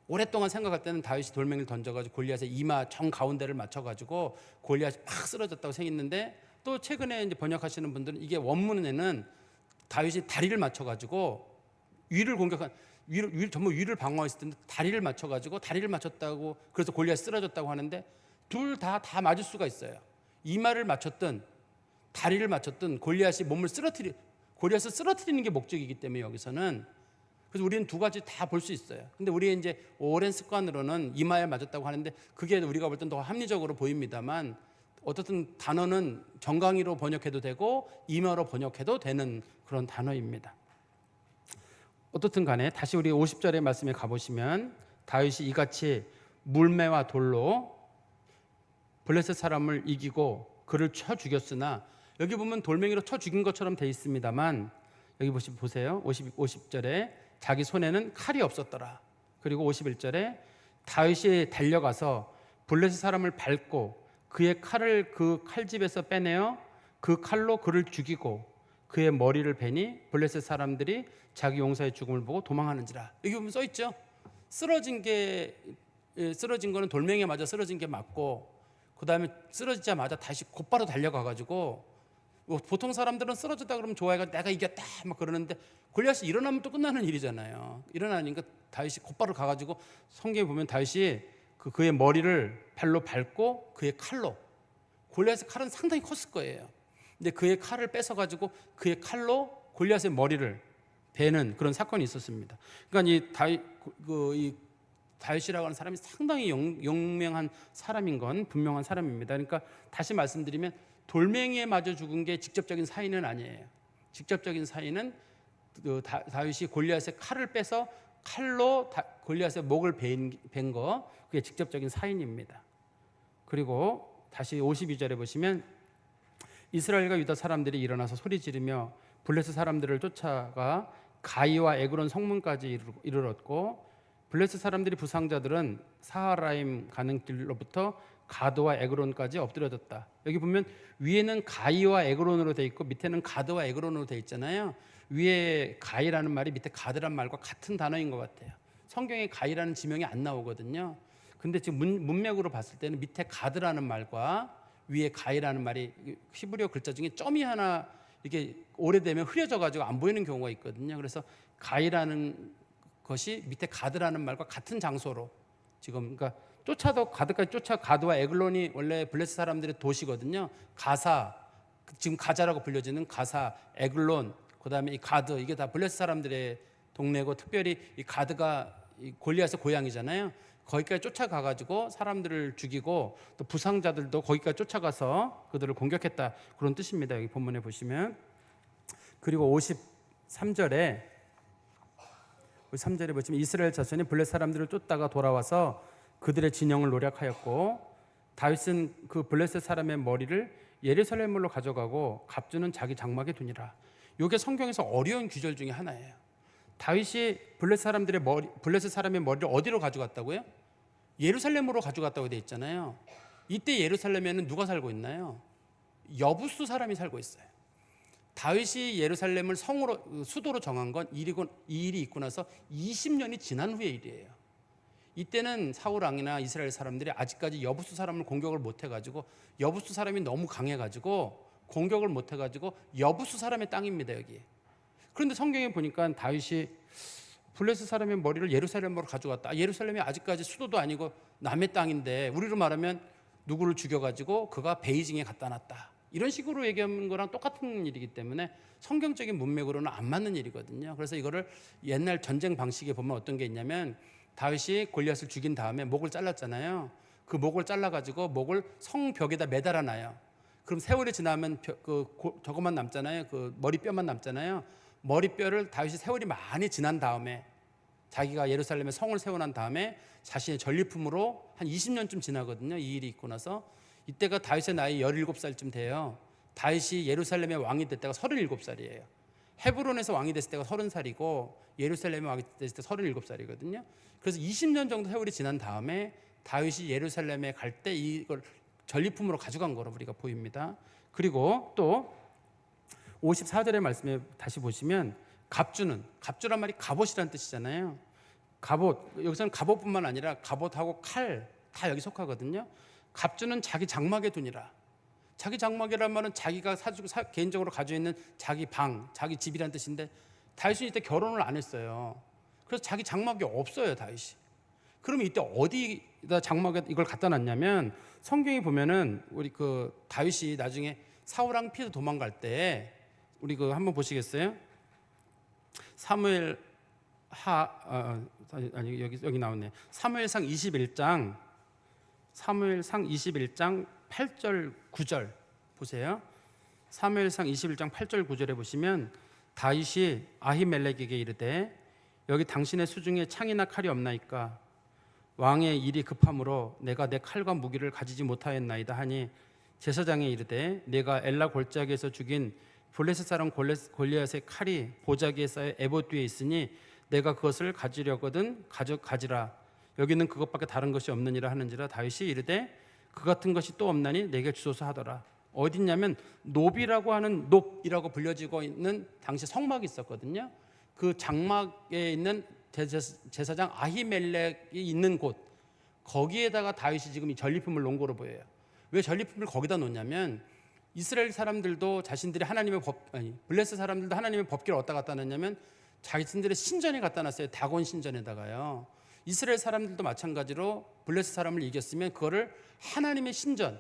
[SPEAKER 1] 오랫동안 생각할 때는 다윗이 돌멩이를 던져가지고 골리앗의 이마 정 가운데를 맞춰가지고 골리앗이 팍 쓰러졌다고 생각했는데, 또 최근에 이제 번역하시는 분들은 이게 원문에는 다윗이 다리를 맞춰가지고 위를 공격한, 전부 위를 방어했을 텐데 다리를 맞춰가지고 다리를 맞췄다고, 그래서 골리앗이 쓰러졌다고 하는데 둘 다 맞을 수가 있어요. 이마를 맞췄든 다리를 맞췄든 골리앗이 골리앗을 쓰러뜨리는 게 목적이기 때문에 여기서는, 그래서 우리는 두 가지 다 볼 수 있어요. 근데 우리의 이제 오랜 습관으로는 이마에 맞았다고 하는데 그게 우리가 볼 땐 더 합리적으로 보입니다만, 어떻든 단어는 정강이로 번역해도 되고 이마로 번역해도 되는 그런 단어입니다. 어떻든 간에 다시 우리 50절의 말씀에 가보시면 다윗이 이같이 물매와 돌로 블레셋 사람을 이기고 그를 쳐 죽였으나, 여기 보면 돌멩이로 쳐 죽인 것처럼 돼 있습니다만 여기 보세요. 50절에 자기 손에는 칼이 없었더라. 그리고 51절에 다윗이 달려가서 블레셋 사람을 밟고 그의 칼을 그 칼집에서 빼내어 그 칼로 그를 죽이고 그의 머리를 베니 블레셋 사람들이 자기 용사의 죽음을 보고 도망하는지라. 여기 보면 써 있죠. 쓰러진 거는 돌멩이에 맞아 쓰러진 게 맞고, 그 다음에 쓰러지자마자 다시 곧바로 달려가가지고, 보통 사람들은 쓰러졌다 그러면 좋아해가 내가 이겼다 막 그러는데, 골리앗이 일어나면 또 끝나는 일이잖아요. 일어나니까 다윗이 곧바로 가가지고, 성경에 보면 다윗이 그의 머리를 발로 밟고 그의 칼로, 골리앗의 칼은 상당히 컸을 거예요. 근데 그의 칼을 뺏어가지고 그의 칼로 골리앗의 머리를 베는 그런 사건이 있었습니다. 그러니까 이 다윗이라고 하는 사람이 상당히 용맹한 사람인 건 분명한 사람입니다. 그러니까 다시 말씀드리면 돌멩이에 맞아 죽은 게 직접적인 사인은 아니에요. 직접적인 사인은 다윗이 골리앗의 칼을 빼서 칼로 골리앗의 목을 벤 거, 그게 직접적인 사인입니다. 그리고 다시 52절에 보시면 이스라엘과 유다 사람들이 일어나서 소리 지르며 블레셋 사람들을 쫓아가 가이와 에그론 성문까지 이르렀고, 블레셋 사람들이 부상자들은 사하라임 가는 길로부터 가드와 에그론까지 엎드려졌다. 여기 보면 위에는 가이와 에그론으로 돼 있고 밑에는 가드와 에그론으로 돼 있잖아요. 위에 가이라는 말이 밑에 가드란 말과 같은 단어인 것 같아요. 성경에 가이라는 지명이 안 나오거든요. 근데 지금 문맥으로 봤을 때는 밑에 가드라는 말과 위에 가이라는 말이 히브리어 글자 중에 점이 하나 이게 오래되면 흐려져가지고 안 보이는 경우가 있거든요. 그래서 가이라는 것이 밑에 가드라는 말과 같은 장소로 지금, 그러니까 가드까지 가드와 에글론이 원래 블레셋 사람들의 도시거든요. 가사, 지금 가자라고 불려지는 가사, 에글론, 그다음에 이 가드, 이게 다 블레셋 사람들의 동네고, 특별히 이 가드가 골리앗의 고향이잖아요. 거기까지 쫓아가가지고 사람들을 죽이고 또 부상자들도 거기까지 쫓아가서 그들을 공격했다, 그런 뜻입니다. 여기 본문에 보시면. 그리고 53절에 보시면 이스라엘 자손이 블레셋 사람들을 쫓다가 돌아와서 그들의 진영을 노략하였고, 다윗은 그 블레셋 사람의 머리를 예루살렘으로 가져가고 갑주는 자기 장막에 두니라. 이게 성경에서 어려운 구절 중에 하나예요. 다윗이 블레셋 사람의 머리를 어디로 가져갔다고요? 예루살렘으로 가져갔다고 되어 있잖아요. 이때 예루살렘에는 누가 살고 있나요? 여부수 사람이 살고 있어요. 다윗이 예루살렘을 수도로 정한 건 이 일이 있고 나서 20년이 지난 후의 일이에요. 이때는 사울 왕이나 이스라엘 사람들이 아직까지 여부수 사람을 공격을 못 해가지고, 여부수 사람이 너무 강해가지고 공격을 못 해가지고 여부수 사람의 땅입니다, 여기. 그런데 성경에 보니까 다윗이 블레셋 사람의 머리를 예루살렘으로 가져갔다. 예루살렘이 아직까지 수도도 아니고 남의 땅인데, 우리로 말하면 누구를 죽여가지고 그가 베이징에 갖다 놨다, 이런 식으로 얘기하는 거랑 똑같은 일이기 때문에 성경적인 문맥으로는 안 맞는 일이거든요. 그래서 이거를 옛날 전쟁 방식에 보면 어떤 게 있냐면 다윗이 골리앗을 죽인 다음에 목을 잘랐잖아요. 그 목을 잘라가지고 목을 성벽에다 매달아놔요. 그럼 세월이 지나면 저것만 남잖아요. 그 머리뼈만 남잖아요. 머리뼈를 다윗이 세월이 많이 지난 다음에 자기가 예루살렘에 성을 세워난 다음에 자신의 전리품으로 한 20년쯤 지나거든요. 이 일이 있고 나서 이때가 다윗의 나이 17살쯤 돼요. 다윗이 예루살렘의 왕이 될 때가 37살이에요. 헤브론에서 왕이 됐을 때가 30살이고 예루살렘의 왕이 됐을 때 37살이거든요. 그래서 20년 정도 세월이 지난 다음에 다윗이 예루살렘에 갈 때 이걸 전리품으로 가져간 거로 우리가 보입니다. 그리고 또 54절의 말씀에 다시 보시면 갑주란 말이 갑옷이라는 뜻이잖아요. 갑옷, 여기서는 갑옷뿐만 아니라 갑옷하고 칼 다 여기 속하거든요. 갑주는 자기 장막에 두니라. 자기 장막이란 말은 자기가 개인적으로 가지고 있는 자기 방, 자기 집이란 뜻인데 다윗은 이때 결혼을 안 했어요. 그래서 자기 장막이 없어요, 다윗이. 그러면 이때 어디다 장막에 이걸 갖다 놨냐면 성경에 보면은 우리 그 다윗이 나중에 사울 왕 피해서 도망갈 때 우리 그 한번 보시겠어요? 사무엘 아니 여기 나오네. 사무엘상 21장 8절 9절 보세요. 사무엘상 21장 8절 9절에 보시면 다윗이 아히멜렉에게 이르되 여기 당신의 수중에 창이나 칼이 없나이까 왕의 일이 급함으로 내가 내 칼과 무기를 가지지 못하였나이다 하니 제사장에 이르되 내가 엘라 골짜기에서 죽인 블레셋 사람 골리앗의 칼이 보자기에 쌓여 에봇 뒤에 있으니 내가 그것을 가지려거든 가지라 여기는 그것밖에 다른 것이 없느니라 하는지라 다윗이 이르되 그 같은 것이 또 없나니 내게 주소서 하더라. 어딨냐면 노비라고 하는 놉이라고 불려지고 있는 당시 성막이 있었거든요. 그 장막에 있는 제사장 아히멜렉이 있는 곳 거기에다가 다윗이 지금 이 전리품을 놓은 거로 보여요. 왜 전리품을 거기다 놓냐면 이스라엘 사람들도 자신들이 블레셋 사람들도 하나님의 법궤를 어디다 갖다 놨냐면 자신들의 신전에 갖다 놨어요. 다곤 신전에다가요. 이스라엘 사람들도 마찬가지로 블레셋 사람을 이겼으면 그거를 하나님의 신전에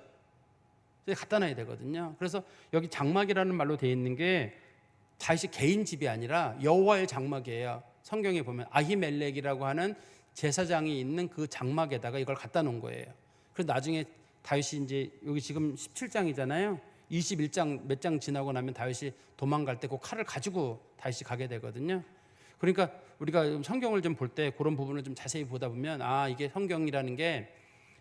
[SPEAKER 1] 갖다 놔야 되거든요. 그래서 여기 장막이라는 말로 되어 있는 게 다윗이 개인 집이 아니라 여호와의 장막이에요. 성경에 보면 아히멜렉이라고 하는 제사장이 있는 그 장막에다가 이걸 갖다 놓은 거예요. 그래서 나중에 다윗이 이제 여기 지금 17장이잖아요. 21장 몇 장 지나고 나면 다윗이 도망갈 때 그 칼을 가지고 다윗이 가게 되거든요. 그러니까 우리가 성경을 좀 볼 때 그런 부분을 좀 자세히 보다 보면 이게 성경이라는 게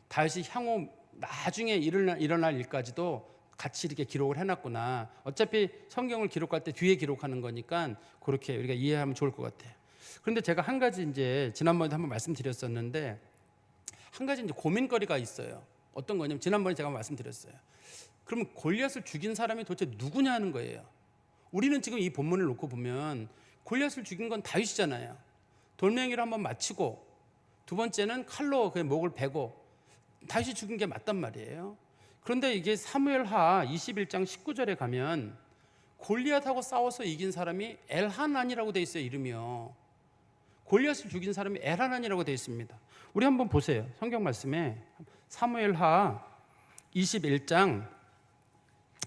[SPEAKER 1] 다윗이 향후 나중에 일어날 일까지도 같이 이렇게 기록을 해놨구나. 어차피 성경을 기록할 때 뒤에 기록하는 거니까 그렇게 우리가 이해하면 좋을 것 같아요. 그런데 제가 한 가지 이제 지난번에도 한번 말씀드렸었는데 한 가지 이제 고민거리가 있어요. 어떤 거냐면 지난번에 제가 말씀드렸어요. 그러면 골리앗을 죽인 사람이 도대체 누구냐 하는 거예요. 우리는 지금 이 본문을 놓고 보면 골리앗을 죽인 건 다윗이잖아요. 돌멩이로 한번 맞히고 두 번째는 칼로 그 목을 베고 다윗이 죽인 게 맞단 말이에요. 그런데 이게 사무엘하 21장 19절에 가면 골리앗하고 싸워서 이긴 사람이 엘하난이라고 돼 있어요. 이름이요. 골리앗을 죽인 사람이 엘하난이라고 돼 있습니다. 우리 한번 보세요. 성경 말씀에 사무엘하 21장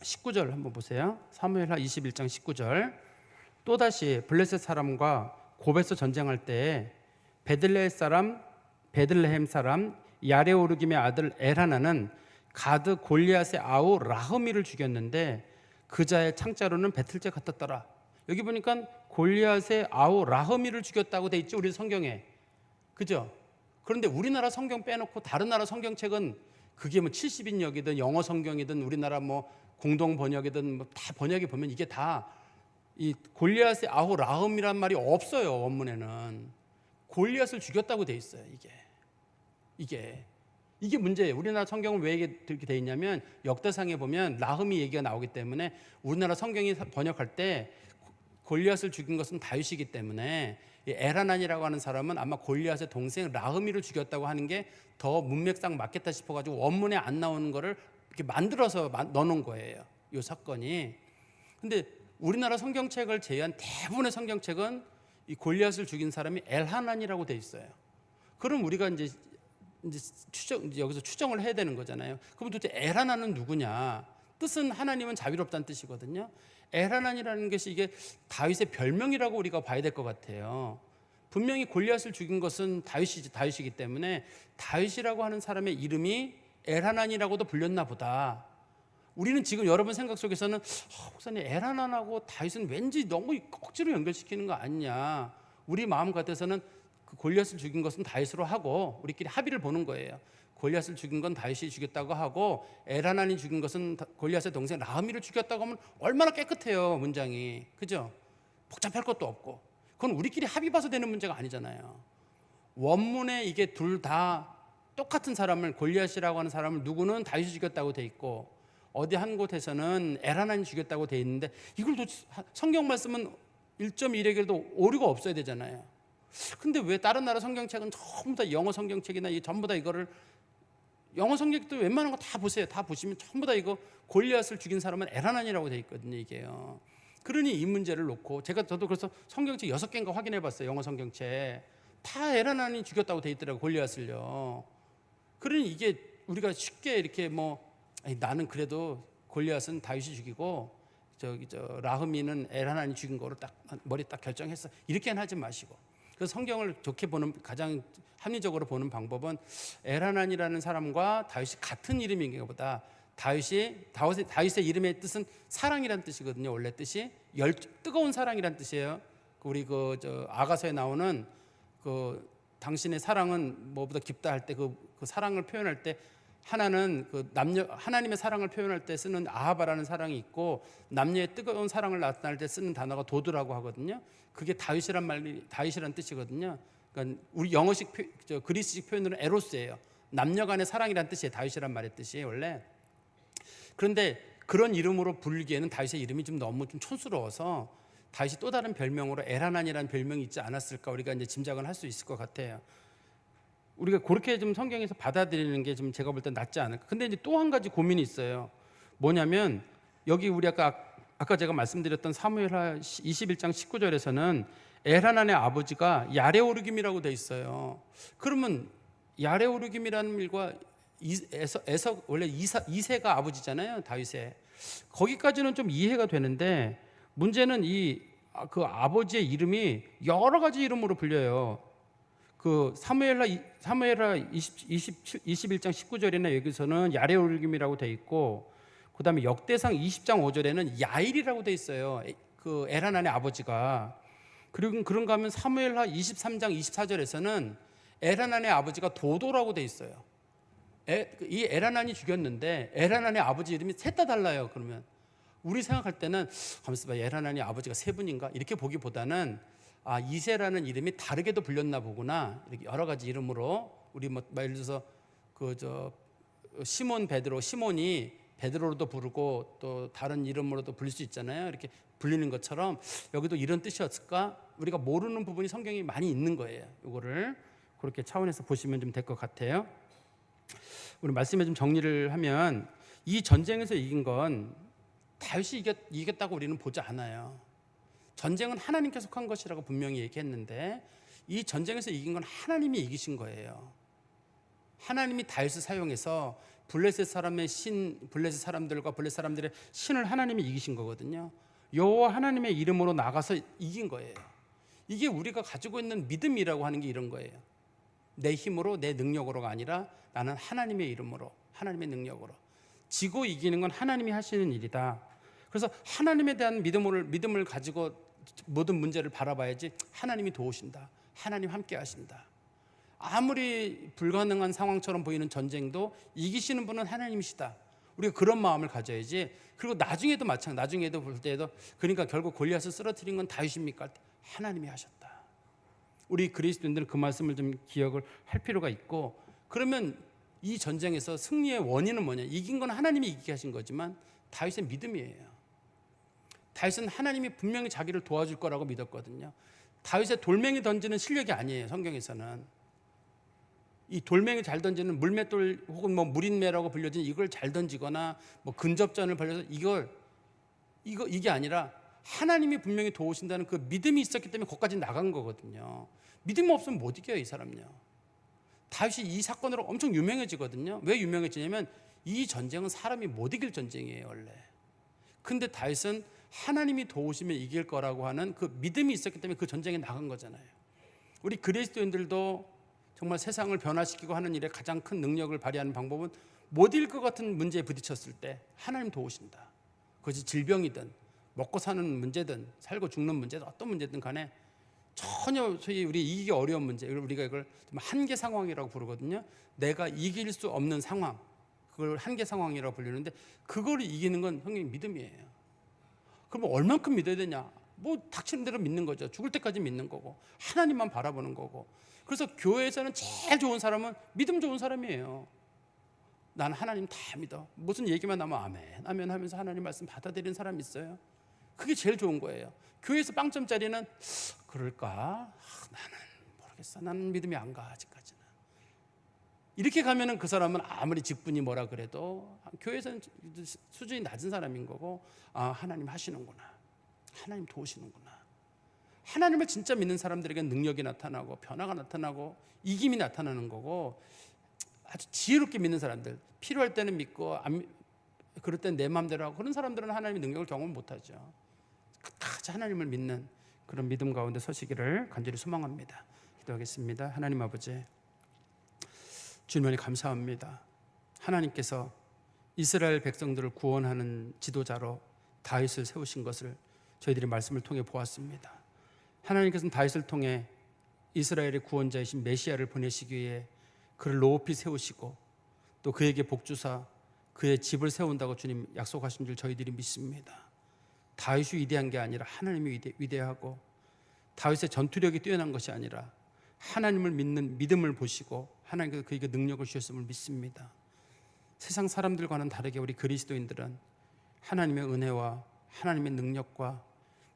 [SPEAKER 1] 19절 한번 보세요. 사무엘하 21장 19절 또다시 블레셋 사람과 곱에서 전쟁할 때 베들레헴 사람 야레오르김의 아들 엘하나는 가드 골리앗의 아우 라흐미를 죽였는데 그 자의 창자로는 배틀째 같았더라. 여기 보니까 골리앗의 아우 라흐미를 죽였다고 돼 있죠. 우리 성경에. 그죠? 그런데 우리나라 성경 빼놓고 다른 나라 성경책은 그게 뭐 70인역이든 영어 성경이든 우리나라 뭐 공동 번역이든 뭐 다 번역에 보면 이게 다 이 골리앗의 아우 라흠이란 말이 없어요. 원문에는 골리앗을 죽였다고 돼 있어요. 이게 문제예요. 우리나라 성경은 왜 이렇게 돼 있냐면 역대상에 보면 라흠이 얘기가 나오기 때문에 우리나라 성경이 번역할 때 골리앗을 죽인 것은 다윗이기 때문에 엘하난이라고 하는 사람은 아마 골리앗의 동생 라흐미를 죽였다고 하는 게 더 문맥상 맞겠다 싶어가지고 원문에 안 나오는 거를 이렇게 만들어서 넣어놓은 거예요. 이 사건이. 근데 우리나라 성경책을 제외한 대부분의 성경책은 이 골리앗을 죽인 사람이 엘하난이라고 돼 있어요. 그럼 우리가 이제 여기서 추정을 해야 되는 거잖아요. 그럼 도대체 엘하난은 누구냐? 뜻은 하나님은 자비롭다는 뜻이거든요. 엘하난이라는 것이 이게 다윗의 별명이라고 우리가 봐야 될 것 같아요. 분명히 골리앗을 죽인 것은 다윗이기 때문에 다윗이라고 하는 사람의 이름이 엘하난이라고도 불렸나 보다. 우리는 지금 여러분 생각 속에서는 목사님 엘하난하고 다윗은 왠지 너무 억지로 연결시키는 거 아니냐. 우리 마음 같아서는 그 골리앗을 죽인 것은 다윗으로 하고 우리끼리 합의를 보는 거예요. 골리앗을 죽인 건 다윗이 죽였다고 하고 엘하난이 죽인 것은 골리앗의 동생 라흐미를 죽였다고 하면 얼마나 깨끗해요, 문장이. 그죠? 복잡할 것도 없고. 그건 우리끼리 합의 봐서 되는 문제가 아니잖아요. 원문에 이게 둘 다 똑같은 사람을, 골리앗이라고 하는 사람을 누구는 다윗이 죽였다고 돼 있고 어디 한 곳에서는 엘하난이 죽였다고 돼 있는데 이걸 성경 말씀은 1.1에게도 오류가 없어야 되잖아요. 근데 왜 다른 나라 성경책은 전부 다 영어 성경책이나 전부 다 이거를, 영어 성경도 웬만한 거 다 보세요. 다 보시면 전부 다 이거 골리앗을 죽인 사람은 엘하난이라고 돼 있거든요, 이게요. 그러니 이 문제를 놓고 저도 그래서 성경책 6개인가 확인해 봤어요. 영어 성경책 다 엘하난이 죽였다고 돼 있더라고요, 골리앗을요. 그러니 이게 우리가 쉽게 이렇게 나는 그래도 골리앗은 다윗이 죽이고 라흐미는 엘하난이 죽인 거로 딱 머리 딱 결정했어, 이렇게는 하지 마시고, 그래서 성경을 좋게 보는, 가장 합리적으로 보는 방법은 엘하난이라는 사람과 다윗이 같은 이름인 것보다 다윗의 이름의 뜻은 사랑이란 뜻이거든요. 원래 뜻이 뜨거운 사랑이란 뜻이에요. 우리 아가서에 나오는 당신의 사랑은 뭐보다 깊다 할 때 그 사랑을 표현할 때 하나는 하나님의 사랑을 표현할 때 쓰는 아하바라는 사랑이 있고, 남녀의 뜨거운 사랑을 나타낼 때 쓰는 단어가 도드라고 하거든요. 그게 다윗이란 뜻이거든요. 그러니까 우리 영어식 그리스식 표현으로는 에로스예요. 남녀 간의 사랑이란 뜻이에요. 다윗이란 말의 뜻이 원래. 그런데 그런 이름으로 부르기에는 다윗의 이름이 너무 촌스러워서 다윗이 또 다른 별명으로 엘하난이라는 별명이 있지 않았을까, 우리가 이제 짐작을 할 수 있을 것 같아요. 우리가 그렇게 성경에서 받아들이는 게 제가 볼 때 낫지 않을까. 근데 이제 또 한 가지 고민이 있어요. 뭐냐면 여기 우리 아까 제가 말씀드렸던 사무엘하 21장 19절에서는 엘하난의 아버지가 야레오르김이라고 돼 있어요. 그러면 야레오르김이라는 일과 원래 이세가 아버지잖아요, 다윗의. 거기까지는 좀 이해가 되는데 문제는 그 아버지의 이름이 여러 가지 이름으로 불려요. 그 사무엘하 21장 19절이나 여기서는 야레오르김이라고 돼 있고, 그 다음에 역대상 20장 5절에는 야일이라고 돼 있어요, 그 엘하난의 아버지가. 그리고 그런가 하면 사무엘하 23장 24절에서는 엘하난의 아버지가 도도라고 돼 있어요. 이 엘하난이 죽였는데 엘하난의 아버지 이름이 셋 다 달라요. 그러면 우리 생각할 때는 가만있어 봐, 엘하난의 아버지가 세 분인가 이렇게 보기보다는 이세라는 이름이 다르게도 불렸나 보구나, 이렇게 여러 가지 이름으로. 우리 예를 들어서 시몬 베드로, 시몬이 베드로로도 부르고 또 다른 이름으로도 불릴 수 있잖아요. 이렇게 불리는 것처럼 여기도 이런 뜻이었을까? 우리가 모르는 부분이 성경에 많이 있는 거예요. 이거를 그렇게 차원에서 보시면 좀 될 것 같아요. 우리 말씀에 좀 정리를 하면 이 전쟁에서 이긴 건 다윗이 이겼다고 우리는 보지 않아요. 전쟁은 하나님께 속한 것이라고 분명히 얘기했는데 이 전쟁에서 이긴 건 하나님이 이기신 거예요. 하나님이 다윗을 사용해서 블레셋 사람들과 블레셋 사람들의 신을 하나님이 이기신 거거든요. 여호와 하나님의 이름으로 나가서 이긴 거예요. 이게 우리가 가지고 있는 믿음이라고 하는 게 이런 거예요. 내 힘으로, 내 능력으로가 아니라 나는 하나님의 이름으로, 하나님의 능력으로. 지고 이기는 건 하나님이 하시는 일이다. 그래서 하나님에 대한 믿음을 가지고 모든 문제를 바라봐야지. 하나님이 도우신다, 하나님 함께 하신다. 아무리 불가능한 상황처럼 보이는 전쟁도 이기시는 분은 하나님이시다. 우리가 그런 마음을 가져야지. 그리고 나중에도 볼 때에도, 그러니까 결국 골리앗을 쓰러뜨린 건 다윗입니까? 하나님이 하셨다. 우리 그리스도인들은 그 말씀을 좀 기억을 할 필요가 있고, 그러면 이 전쟁에서 승리의 원인은 뭐냐? 이긴 건 하나님이 이기게 하신 거지만 다윗의 믿음이에요. 다윗은 하나님이 분명히 자기를 도와줄 거라고 믿었거든요. 다윗의 돌멩이 던지는 실력이 아니에요, 성경에서는. 이 돌멩이 잘 던지는 물맷돌 혹은 물인매라고 불려진 이걸 잘 던지거나 근접전을 벌여서 이게 아니라 하나님이 분명히 도우신다는 그 믿음이 있었기 때문에 거기까지 나간 거거든요. 믿음 없으면 못 이겨요, 이 사람요. 다윗이 이 사건으로 엄청 유명해지거든요. 왜 유명해지냐면 이 전쟁은 사람이 못 이길 전쟁이에요 원래. 근데 다윗은 하나님이 도우시면 이길 거라고 하는 그 믿음이 있었기 때문에 그 전쟁에 나간 거잖아요. 우리 그리스도인들도 정말 세상을 변화시키고 하는 일에 가장 큰 능력을 발휘하는 방법은 못 이길 것 같은 문제에 부딪혔을 때 하나님 도우신다. 그것이 질병이든 먹고 사는 문제든 살고 죽는 문제든 어떤 문제든 간에 전혀 소위 우리 이기기 어려운 문제, 우리가 이걸 한계 상황이라고 부르거든요. 내가 이길 수 없는 상황, 그걸 한계 상황이라고 불리는데 그걸 이기는 건 형님 믿음이에요. 그럼 얼만큼 믿어야 되냐? 뭐 닥치는 대로 믿는 거죠. 죽을 때까지 믿는 거고 하나님만 바라보는 거고. 그래서 교회에서는 제일 좋은 사람은 믿음 좋은 사람이에요. 난 하나님 다 믿어. 무슨 얘기만 나면 아멘 아멘 하면서 하나님 말씀 받아들이는 사람이 있어요. 그게 제일 좋은 거예요. 교회에서 빵점짜리는 그럴까? 나는 모르겠어. 나는 믿음이 안 가 아직까지는. 이렇게 가면은 그 사람은 아무리 직분이 뭐라 그래도 교회에서는 수준이 낮은 사람인 거고, 아 하나님 하시는구나, 하나님 도우시는구나. 하나님을 진짜 믿는 사람들에게 능력이 나타나고 변화가 나타나고 이김이 나타나는 거고, 아주 지혜롭게 믿는 사람들, 필요할 때는 믿고 그럴 땐 내 마음대로 하고, 그런 사람들은 하나님의 능력을 경험 못하죠. 끝까지 하나님을 믿는 그런 믿음 가운데 서시기를 간절히 소망합니다. 기도하겠습니다. 하나님 아버지, 주님을 감사합니다. 하나님께서 이스라엘 백성들을 구원하는 지도자로 다윗을 세우신 것을 저희들이 말씀을 통해 보았습니다. 하나님께서는 다윗을 통해 이스라엘의 구원자이신 메시아를 보내시기 위해 그를 높이 세우시고 또 그에게 복주사 그의 집을 세운다고 주님 약속하신 줄 저희들이 믿습니다. 다윗이 위대한 게 아니라 하나님이 위대하고, 다윗의 전투력이 뛰어난 것이 아니라 하나님을 믿는 믿음을 보시고 하나님께서 그에게 능력을 주셨음을 믿습니다. 세상 사람들과는 다르게 우리 그리스도인들은 하나님의 은혜와 하나님의 능력과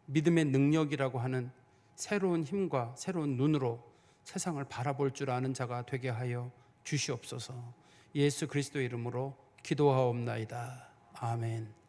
[SPEAKER 1] 믿음의 능력이라고 하는 새로운 힘과 새로운 눈으로 세상을 바라볼 줄 아는 자가 되게 하여 주시옵소서. 예수 그리스도의 이름으로 기도하옵나이다. 아멘.